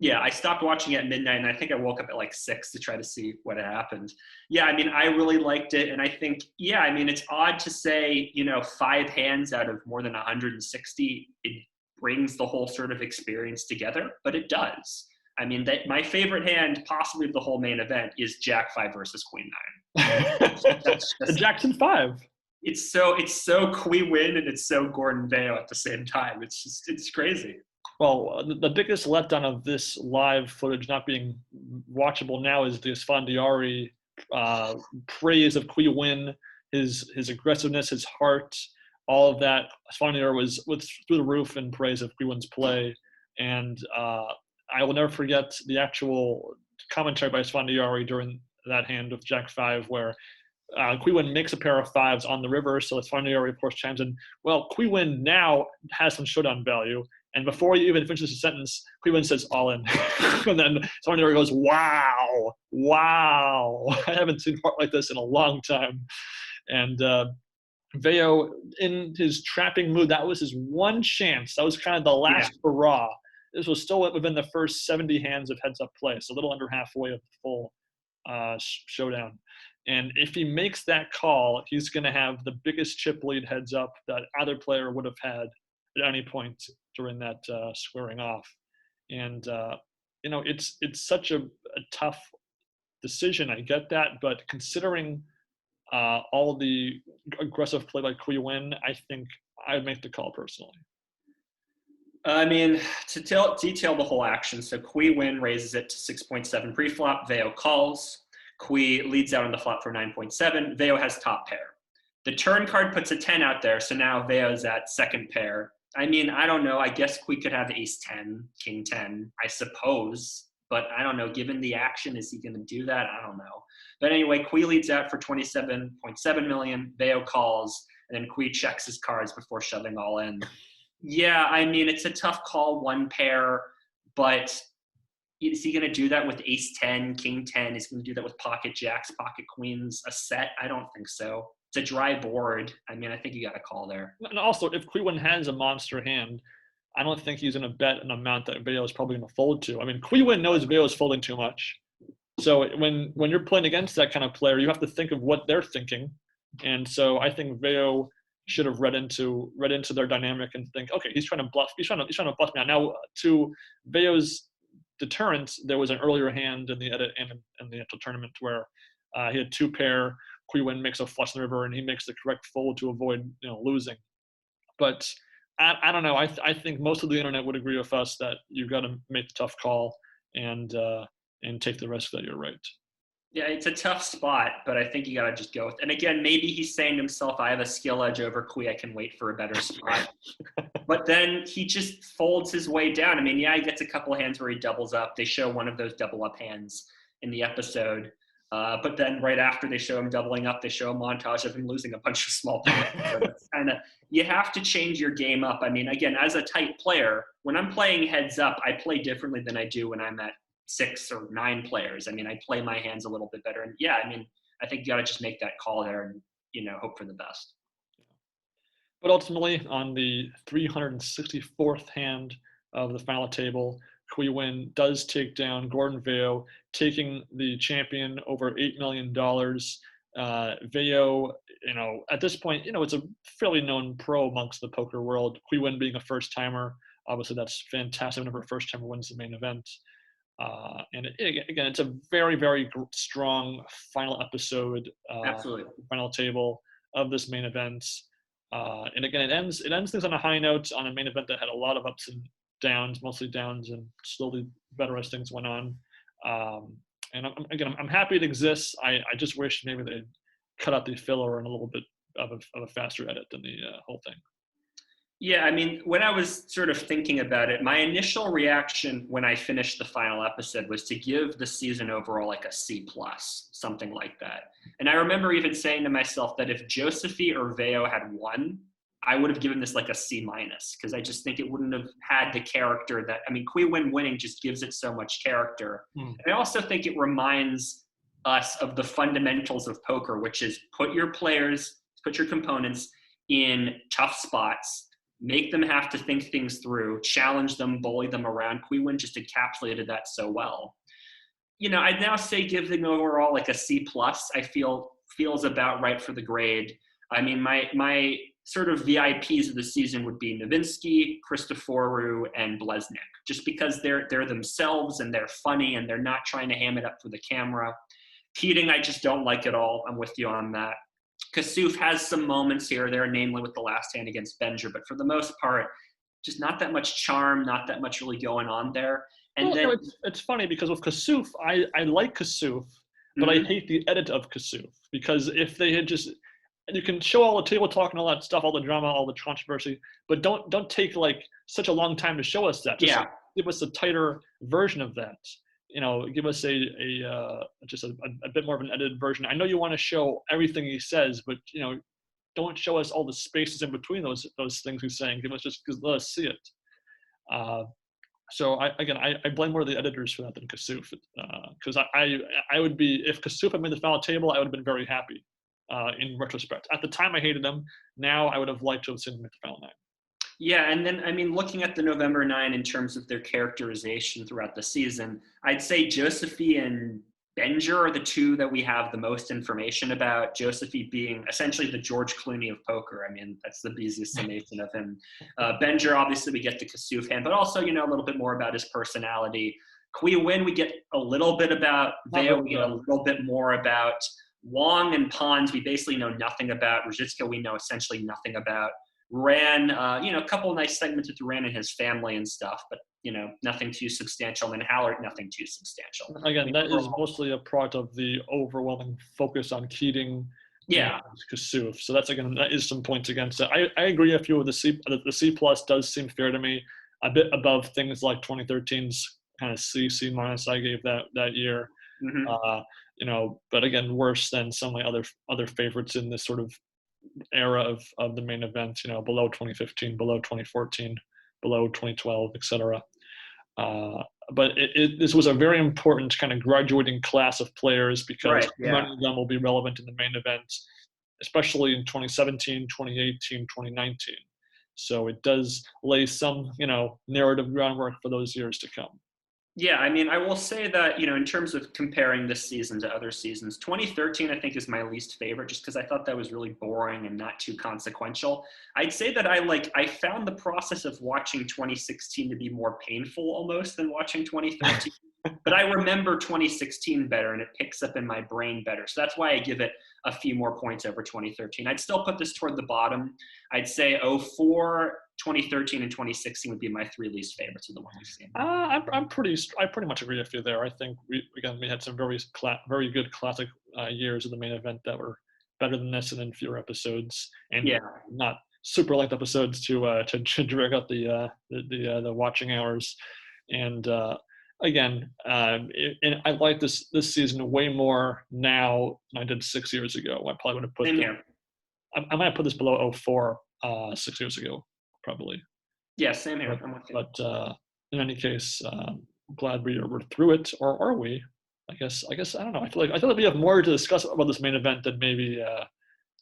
Yeah, I stopped watching at midnight, and I think I woke up at like 6 to try to see what had happened. Yeah, I mean, I really liked it, and I think, it's odd to say, 5 hands out of more than 160, it brings the whole sort of experience together, but it does. I mean, my favorite hand, possibly of the whole main event, is Jack 5 versus Queen 9. The Jackson 5. It's so Qui Nguyen and it's so Gordon Vayo at the same time. It's crazy. Well, the biggest letdown of this live footage not being watchable now is the Esfandiari praise of Qui Nguyen, his aggressiveness, his heart, all of that. Esfandiari was through the roof in praise of Qui Nguyen's play. And I will never forget the actual commentary by Esfandiari during that hand of Jack 5 where Qui Nguyen makes a pair of 5s on the river. So Esfandiari, of course, chimes in, well, Qui Nguyen now has some showdown value. And before he even finishes the sentence, Qui Nguyen says, all in. And then Esfandiari goes, wow. I haven't seen part like this in a long time. And Vayo, in his trapping mood, that was his one chance. That was kind of the last hurrah. This was still within the first 70 hands of heads-up play, so a little under halfway of the full showdown. And if he makes that call, he's going to have the biggest chip lead heads-up that either player would have had at any point during that squaring off. And, it's such a tough decision. I get that. But considering all the aggressive play by Qui Nguyen, I think I'd make the call personally. I mean, to detail the whole action, so Qui Nguyen raises it to 6.7 pre-flop. Vayo calls. Qui leads out on the flop for 9.7. Vayo has top pair. The turn card puts a 10 out there, so now Vayo's at second pair. I mean, I don't know. I guess Qui could have ace 10, king 10, I suppose. But I don't know. Given the action, is he going to do that? I don't know. But anyway, Qui leads out for 27.7 million. Vayo calls, and then Qui checks his cards before shoving all in. Yeah, I mean, it's a tough call, one pair. But is he going to do that with ace 10, king 10? He's going to do that with pocket jacks, pocket queens, a set? I don't think so. It's a dry board. I mean, I think you got a call there. And also, if Qui Nguyen has a monster hand, I don't think he's going to bet an amount that Vayo is probably going to fold to. I mean, Qui Nguyen knows Vayo is folding too much. So when you're playing against that kind of player, you have to think of what they're thinking. And so I think Vayo should have read into their dynamic and think, okay, he's trying to bluff. He's trying to bluff me out. Now, to Vayo's deterrence, there was an earlier hand in the edit and in the actual tournament where he had two pair. Qui Nguyen makes a flush in the river, and he makes the correct fold to avoid losing. But I don't know. I think most of the internet would agree with us that you've got to make the tough call and take the risk that you're right. Yeah, it's a tough spot, but I think you got to just go with. And again, maybe he's saying to himself, "I have a skill edge over Qui. I can wait for a better spot." But then he just folds his way down. I mean, yeah, he gets a couple of hands where he doubles up. They show one of those double up hands in the episode. But then right after they show him doubling up, they show a montage of him losing a bunch of small players. So it's kind of, you have to change your game up. I mean, again, as a tight player, when I'm playing heads up, I play differently than I do when I'm at 6 or 9 players. I mean, I play my hands a little bit better. And yeah, I mean, I think you got to just make that call there and, hope for the best. But ultimately, on the 364th hand of the final table, Qui Nguyen does take down Gordon Vayo, taking the champion over $8 million. Vayo, at this point, it's a fairly known pro amongst the poker world. Qui Nguyen being a first-timer, obviously that's fantastic whenever a first-timer wins the main event. And again, it's a very, very strong final episode, Absolutely. final table of this main event. And again, it ends things on a high note on a main event that had a lot of ups and downs, mostly downs, and slowly better as things went on. And I'm happy it exists. I just wish maybe they'd cut out the filler and a little bit of a faster edit than the whole thing. Yeah, I mean, when I was sort of thinking about it, my initial reaction when I finished the final episode was to give the season overall like a C+, something like that. And I remember even saying to myself that if Josephine or Vayo had won, I would have given this like a C-, because I just think it wouldn't have had the character that, I mean, Qui Nguyen winning just gives it so much character. And I also think it reminds us of the fundamentals of poker, which is put your components in tough spots, make them have to think things through, challenge them, bully them around. Qui Nguyen just encapsulated that so well. I'd now say give them overall like a C+. I feels about right for the grade. I mean, my sort of VIPs of the season would be Novinsky, Christoforou, and Blesnik, just because they're themselves and they're funny and they're not trying to ham it up for the camera. Keating, I just don't like at all. I'm with you on that. Kassouf has some moments here or there, namely with the last hand against Benger, but for the most part, just not that much charm, not that much really going on there. And it's funny because with Kassouf, I like Kassouf, but I hate the edit of Kassouf, because if they had just, you can show all the table talk and all that stuff, all the drama, all the controversy, but don't take like such a long time to show us that. Just give us a tighter version of that. Give us just a bit more of an edited version. I know you want to show everything he says, but don't show us all the spaces in between those things he's saying. Let us see it. So I blame more of the editors for that than Kassouf, because I would be, if Kassouf had made the final table, I would have been very happy. In retrospect, at the time I hated him. Now I would have liked to have seen him at the final 9. Yeah, and then, I mean, looking at the November 9 in terms of their characterization throughout the season, I'd say Josephine and Benger are the two that we have the most information about. Josephine being essentially the George Clooney of poker. I mean, that's the easiest summation of him. Benger, obviously, we get the Kassouf hand, but also, a little bit more about his personality. Qui Nguyen, we get a little bit about. Vayo, we get a little bit more about. Wong and Pons, we basically know nothing about. Ruzicka, we know essentially nothing about. Ran, a couple of nice segments with Ran and his family and stuff, but, nothing too substantial. And Hallert, nothing too substantial. Again, that is mostly a part of the overwhelming focus on Keating and Kassouf. So that is some points against it. I agree with you with the C+ does seem fair to me, a bit above things like 2013's kind of C- I gave that year. But again, worse than some of my other favorites in this sort of era of the main event, below 2015, below 2014, below 2012, etc. but this was a very important kind of graduating class of players because Right, yeah. many of them will be relevant in the main event, especially in 2017, 2018, 2019. So it does lay some, narrative groundwork for those years to come. Yeah, I mean, I will say that, in terms of comparing this season to other seasons, 2013, I think, is my least favorite just because I thought that was really boring and not too consequential. I'd say that I found the process of watching 2016 to be more painful almost than watching 2013. But I remember 2016 better and it picks up in my brain better. So that's why I give it a few more points over 2013. I'd still put this toward the bottom. I'd say 04, 2013, and 2016 would be my three least favorites of the ones we've seen. I pretty much agree with you there. I think we had some very good classic years of the main event that were better than this and in fewer episodes and not super length episodes to drag out the watching hours. And again, and I like this season way more now than I did 6 years ago. I probably would have put I might have put this below 04 6 years ago, probably. Yeah, same here. But in any case, glad we're through it, or are we? I guess I don't know. I feel like we have more to discuss about this main event than maybe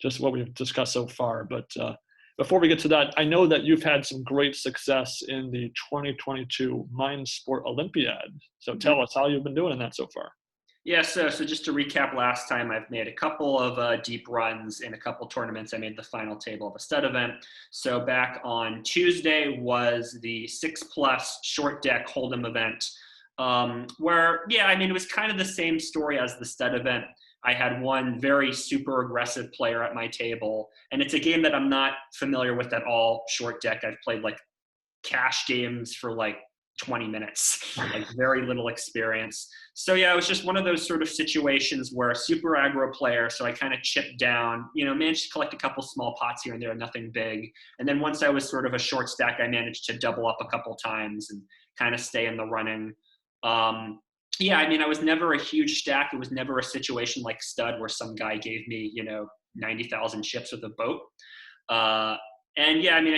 just what we've discussed so far. But before we get to that, I know that you've had some great success in the 2022 Mind Sport Olympiad. So tell us how you've been doing in that so far. Yeah, so just to recap last time, I've made a couple of deep runs in a couple tournaments. I made the final table of a stud event. So back on Tuesday was the 6+ short deck Hold'em event, where, it was kind of the same story as the stud event. I had one very super aggressive player at my table, and it's a game that I'm not familiar with at all, short deck. I've played like cash games for like 20 minutes, like very little experience. So yeah, it was just one of those sort of situations where a super aggro player, so I kind of chipped down, managed to collect a couple small pots here and there, nothing big. And then once I was sort of a short stack, I managed to double up a couple times and kind of stay in the running. I was never a huge stack. It was never a situation like stud where some guy gave me, 90,000 chips with a boat. I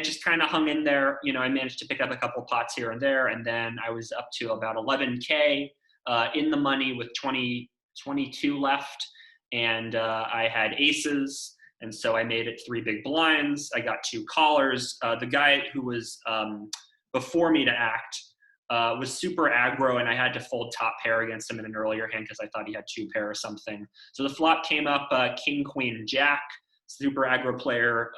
just kind of hung in there. I managed to pick up a couple pots here and there, and then I was up to about 11K in the money with 22 left, and I had aces, and so I made it 3 big blinds. I got 2 callers. The guy who was before me to act was super aggro, and I had to fold top pair against him in an earlier hand because I thought he had 2 pair or something. So the flop came up king, queen, jack. Super aggro player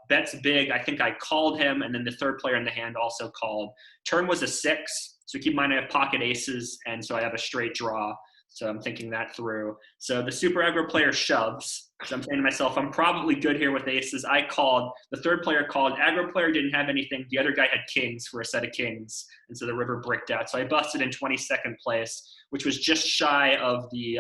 bets big. I think I called him, and then the third player in the hand also called. Turn was a 6, so keep in mind I have pocket aces, and so I have a straight draw. So I'm thinking that through. So the super aggro player shoves. So I'm saying to myself, I'm probably good here with aces. I called. The third player called. Aggro player didn't have anything. The other guy had kings for a set of kings, and so the river bricked out. So I busted in 22nd place, which was just shy of the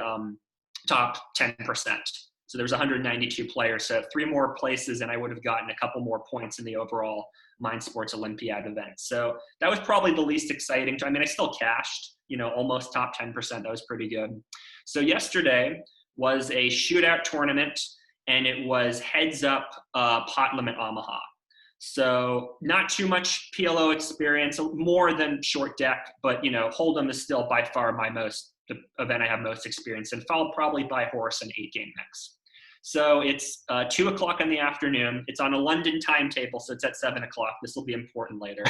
top 10%. So there was 192 players. So 3 more places, and I would have gotten a couple more points in the overall Mind Sports Olympiad event. So that was probably the least exciting. I still cashed, almost top 10%. That was pretty good. So yesterday was a shootout tournament, and it was heads up pot limit Omaha. So not too much PLO experience, more than short deck, but Hold'em is still by far the event I have most experience in, followed probably by horse and 8-game mix. So it's 2 o'clock in the afternoon. It's on a London timetable, so it's at 7 o'clock. This will be important later.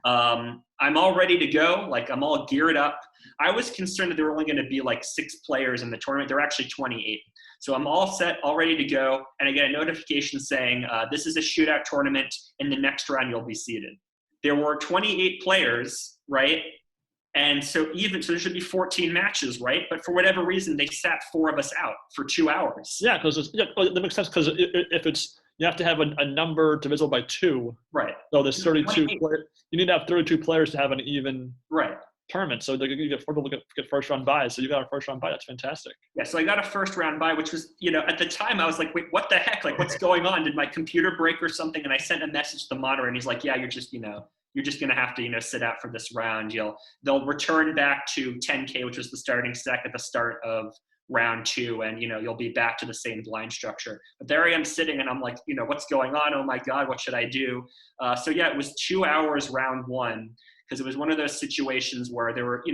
I'm all ready to go. Like, I'm all geared up. I was concerned that there were only going to be like 6 players in the tournament. There were actually 28. So I'm all set, all ready to go. And I get a notification saying, this is a shootout tournament. In the next round, you'll be seated. There were 28 players, right? And so there should be 14 matches, right? But for whatever reason, they sat 4 of us out for 2 hours. Yeah, because that makes sense. Because if it's, you have to have a number divisible by 2. Right. So there's 32 players. You need to have 32 players to have an even tournament. So you get 4 people get first round buys. So you got a first round buy. That's fantastic. Yeah. So I got a first round buy, which was, at the time I was like, wait, what the heck? Like, what's going on? Did my computer break or something? And I sent a message to the moderator, and he's like, yeah, you're just going to have to, sit out for this round. They'll return back to 10K, which was the starting stack at the start of round 2. And, you'll be back to the same blind structure. But there I am sitting, and I'm like, what's going on? Oh my God, what should I do? So yeah, it was 2 hours round 1. because it was one of those situations where there were,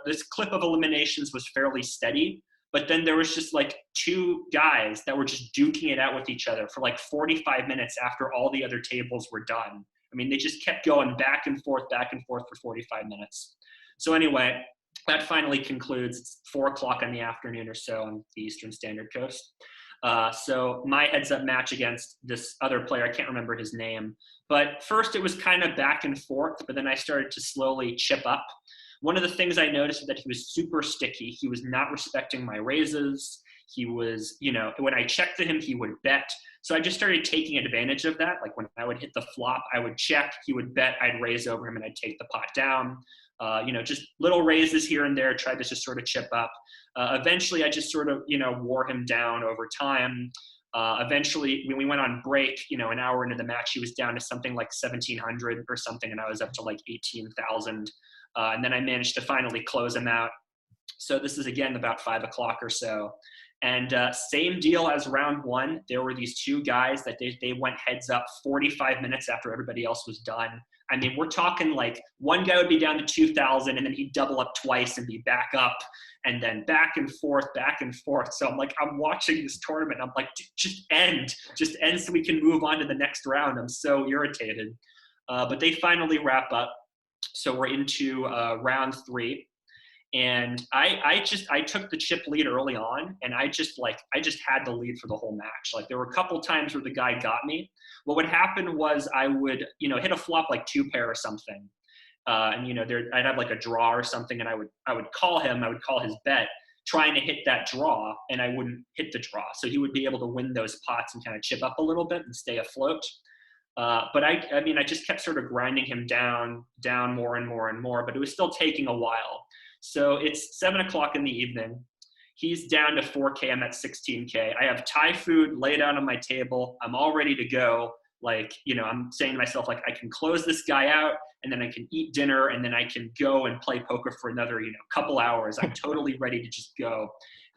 this clip of eliminations was fairly steady, but then there was just like two guys that were just duking it out with each other for like 45 minutes after all the other tables were done. I mean, they just kept going back and forth for 45 minutes. So anyway, that finally concludes. It's 4:00 in the afternoon or so on the Eastern Standard Coast. So my heads-up match against this other player, I can't remember his name, but first it was kind of back and forth, but then I started to slowly chip up. One of the things I noticed was that he was super sticky. He was not respecting my raises. He was, when I checked to him, he would bet. So I just started taking advantage of that. Like when I would hit the flop, I would check, he would bet, I'd raise over him, and I'd take the pot down. Just little raises here and there, tried to just sort of chip up. Eventually, I just sort of, wore him down over time. Eventually, when we went on break, an hour into the match, he was down to something like 1,700 or something, and I was up to like 18,000. And then I managed to finally close him out. So this is, again, about 5 o'clock or so. And same deal as round one. There were these two guys that they went heads up 45 minutes after everybody else was done. I mean, we're talking like one guy would be down to 2,000 and then he'd double up twice and be back up, and then back and forth. So I'm watching this tournament. I'm like, just end so we can move on to the next round. I'm so irritated. But they finally wrap up. So we're into round three. And I took the chip lead early on, and I just had the lead for the whole match. Like there were a couple times where the guy got me. What would happen was I would, hit a flop like 2-pair or something. And I'd have like a draw or something, and I would call him, I would call his bet, trying to hit that draw, and I wouldn't hit the draw. So he would be able to win those pots and kind of chip up a little bit and stay afloat. But I just kept sort of grinding him down more and more and more, but it was still taking a while. So it's 7 o'clock in the evening. He's down to 4K. I'm at 16K. I have Thai food laid out on my table. I'm all ready to go. I'm saying to myself, I can close this guy out, and then I can eat dinner, and then I can go and play poker for another, couple hours. I'm totally ready to just go.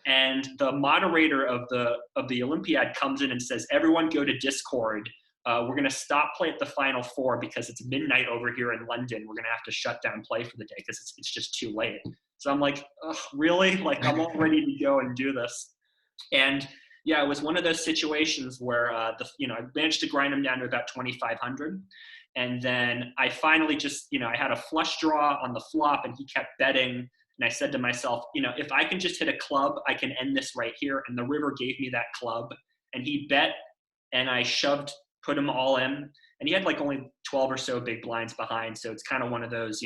And the moderator of the Olympiad comes in and says, everyone go to Discord. We're going to stop play at the final four because it's midnight over here in London. We're going to have to shut down play for the day because it's just too late. So I'm like, really? I'm all ready to go and do this. And yeah, it was one of those situations where, I managed to grind him down to about 2,500. And then I finally just, I had a flush draw on the flop, and he kept betting. And I said to myself, if I can just hit a club, I can end this right here. And the river gave me that club. And he bet, and I put him all in, and he had only 12 or so big blinds behind. So it's kind of one of those,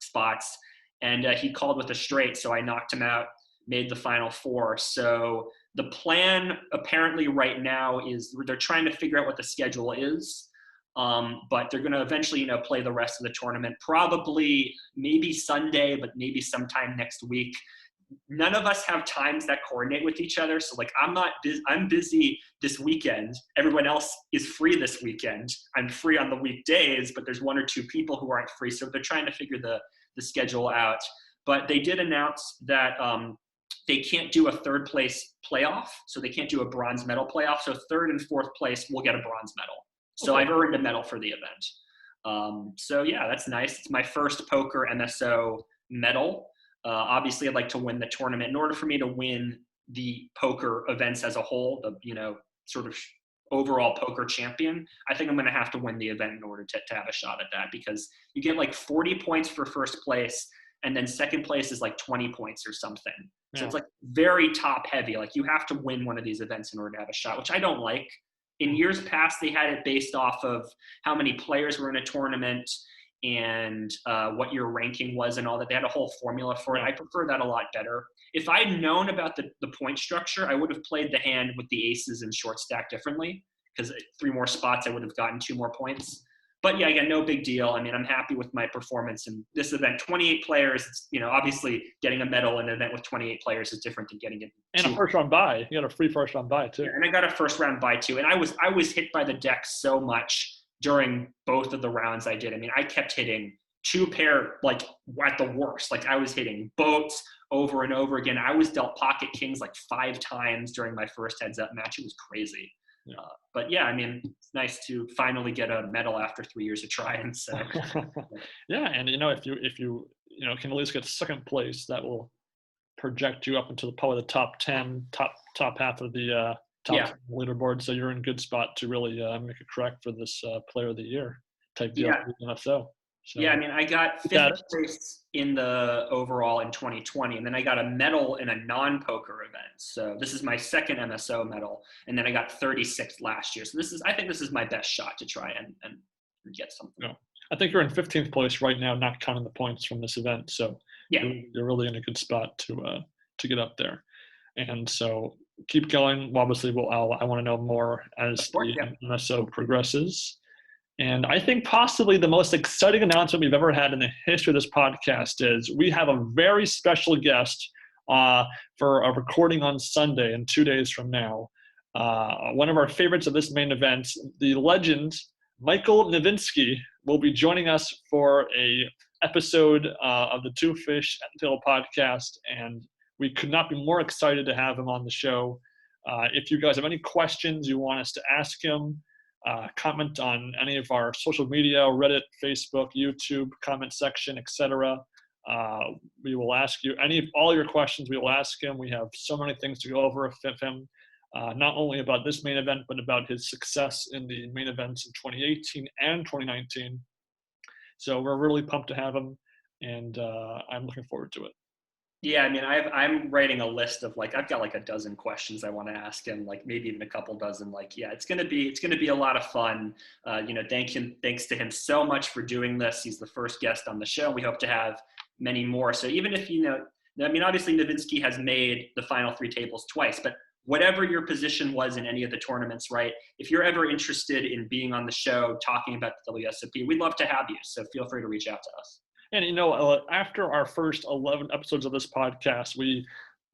spots. And he called with a straight. So I knocked him out, made the final four. So the plan apparently right now is they're trying to figure out what the schedule is. But they're going to eventually, play the rest of the tournament, probably maybe Sunday, but maybe sometime next week. None of us have times that coordinate with each other. So I'm busy this weekend. Everyone else is free this weekend. I'm free on the weekdays, but there's 1 or 2 people who aren't free. So they're trying to figure the schedule out. But they did announce that they can't do a third place playoff. So they can't do a bronze medal playoff. So 3rd and 4th place will get a bronze medal. So okay. I've earned a medal for the event. So yeah, that's nice. It's my first poker MSO medal. Obviously, I'd like to win the tournament. In order for me to win the poker events as a whole, the sort of overall poker champion, I think I'm going to have to win the event in order to have a shot at that, because you get 40 points for first place, and then second place is 20 points or something. Yeah. So it's very top heavy. You have to win one of these events in order to have a shot, which I don't like. In years past, they had it based off of how many players were in a tournament and what your ranking was and all that. They had a whole formula for it. I prefer that a lot better. If I'd known about the point structure, I would have played the hand with the aces and short stack differently, because 3 more spots, I would have gotten 2 more points. But yeah, again, no big deal. I mean, I'm happy with my performance in this event. 28 players, it's, obviously getting a medal in an event with 28 players is different than getting it. And a first round bye. You got a free first round bye too. Yeah, and I got a first round bye too. And I was hit by the deck so much during both of the rounds I did. I mean, I kept hitting 2-pair, at the worst. I was hitting boats over and over again. I was dealt pocket kings 5 times during my first heads up match. It was crazy. Yeah. But yeah, I mean, it's nice to finally get a medal after 3 years of trying. So Yeah, and if you can at least get second place, that will project you up into probably the top 10, top half of the top yeah, 10 leaderboard. So you're in good spot to really make a crack for this Player of the Year type deal yeah. for the NFO. Yeah, I So mean, I got got fifth it. place in the overall in 2020, and then I got a medal in a non-poker event. So this is my second MSO medal, and then I got 36th last year. So I think this is my best shot to try and get something. Yeah. I think you're in 15th place right now, not counting the points from this event. So Yeah, you're really in a good spot to get up there. And so keep going. Obviously, I want to know more as of course. the Yeah. MSO progresses. And I think possibly the most exciting announcement we've ever had in the history of this podcast is we have a very special guest for a recording on Sunday in 2 days from now. One of our favorites of this main event, the legend Michael Novinsky, will be joining us for a episode of the Two Fish Untitled podcast, and we could not be more excited to have him on the show. If you guys have any questions you want us to ask him, comment on any of our social media, Reddit, Facebook, YouTube, comment section, etc. We will ask you all your questions. We will ask him. We have so many things to go over with him, not only about this main event, but about his success in the main events in 2018 and 2019. So we're really pumped to have him, and I'm looking forward to it. Yeah, I mean, I'm writing a list of I've got a dozen questions I want to ask him, maybe even a couple dozen. Yeah, it's gonna be a lot of fun. Thanks to him so much for doing this. He's the first guest on the show. We hope to have many more. So even if I mean, obviously Novinsky has made the final three tables twice, but whatever your position was in any of the tournaments, right? If you're ever interested in being on the show talking about the WSOP, we'd love to have you. So feel free to reach out to us. And after our first 11 episodes of this podcast, we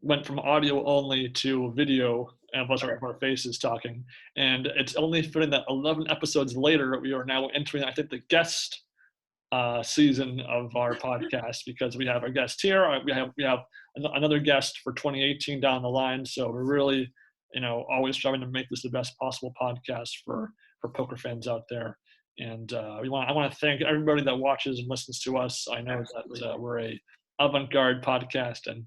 went from audio only to video of us our faces talking. And it's only fitting that 11 episodes later, we are now entering, I think, the guest season of our podcast, because we have our guest here. We have another guest for 2018 down the line. So we're really, always trying to make this the best possible podcast for poker fans out there. And I want to thank everybody that watches and listens to us. I know that we're a avant-garde podcast, and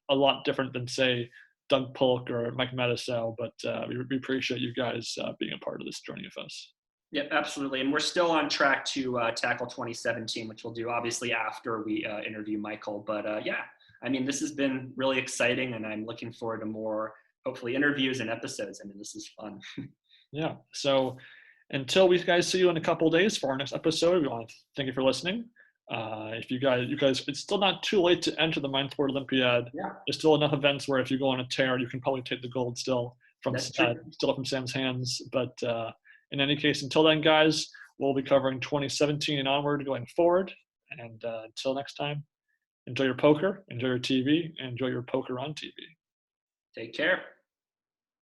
a lot different than, say, Doug Polk or Mike Matusow, but we appreciate you guys being a part of this journey with us. Yep, absolutely. And we're still on track to tackle 2017, which we'll do obviously after we interview Michael. But yeah, I mean, this has been really exciting, and I'm looking forward to more, hopefully, interviews and episodes. I mean, this is fun. Yeah. So until we guys see you in a couple of days for our next episode, we want to thank you for listening. If you guys, it's still not too late to enter the Mind Sport Olympiad. Yeah. There's still enough events where if you go on a tear, you can probably take the gold still from Sam's hands. But in any case, until then, guys, we'll be covering 2017 and onward going forward. And until next time, enjoy your poker, enjoy your TV, and enjoy your poker on TV. Take care.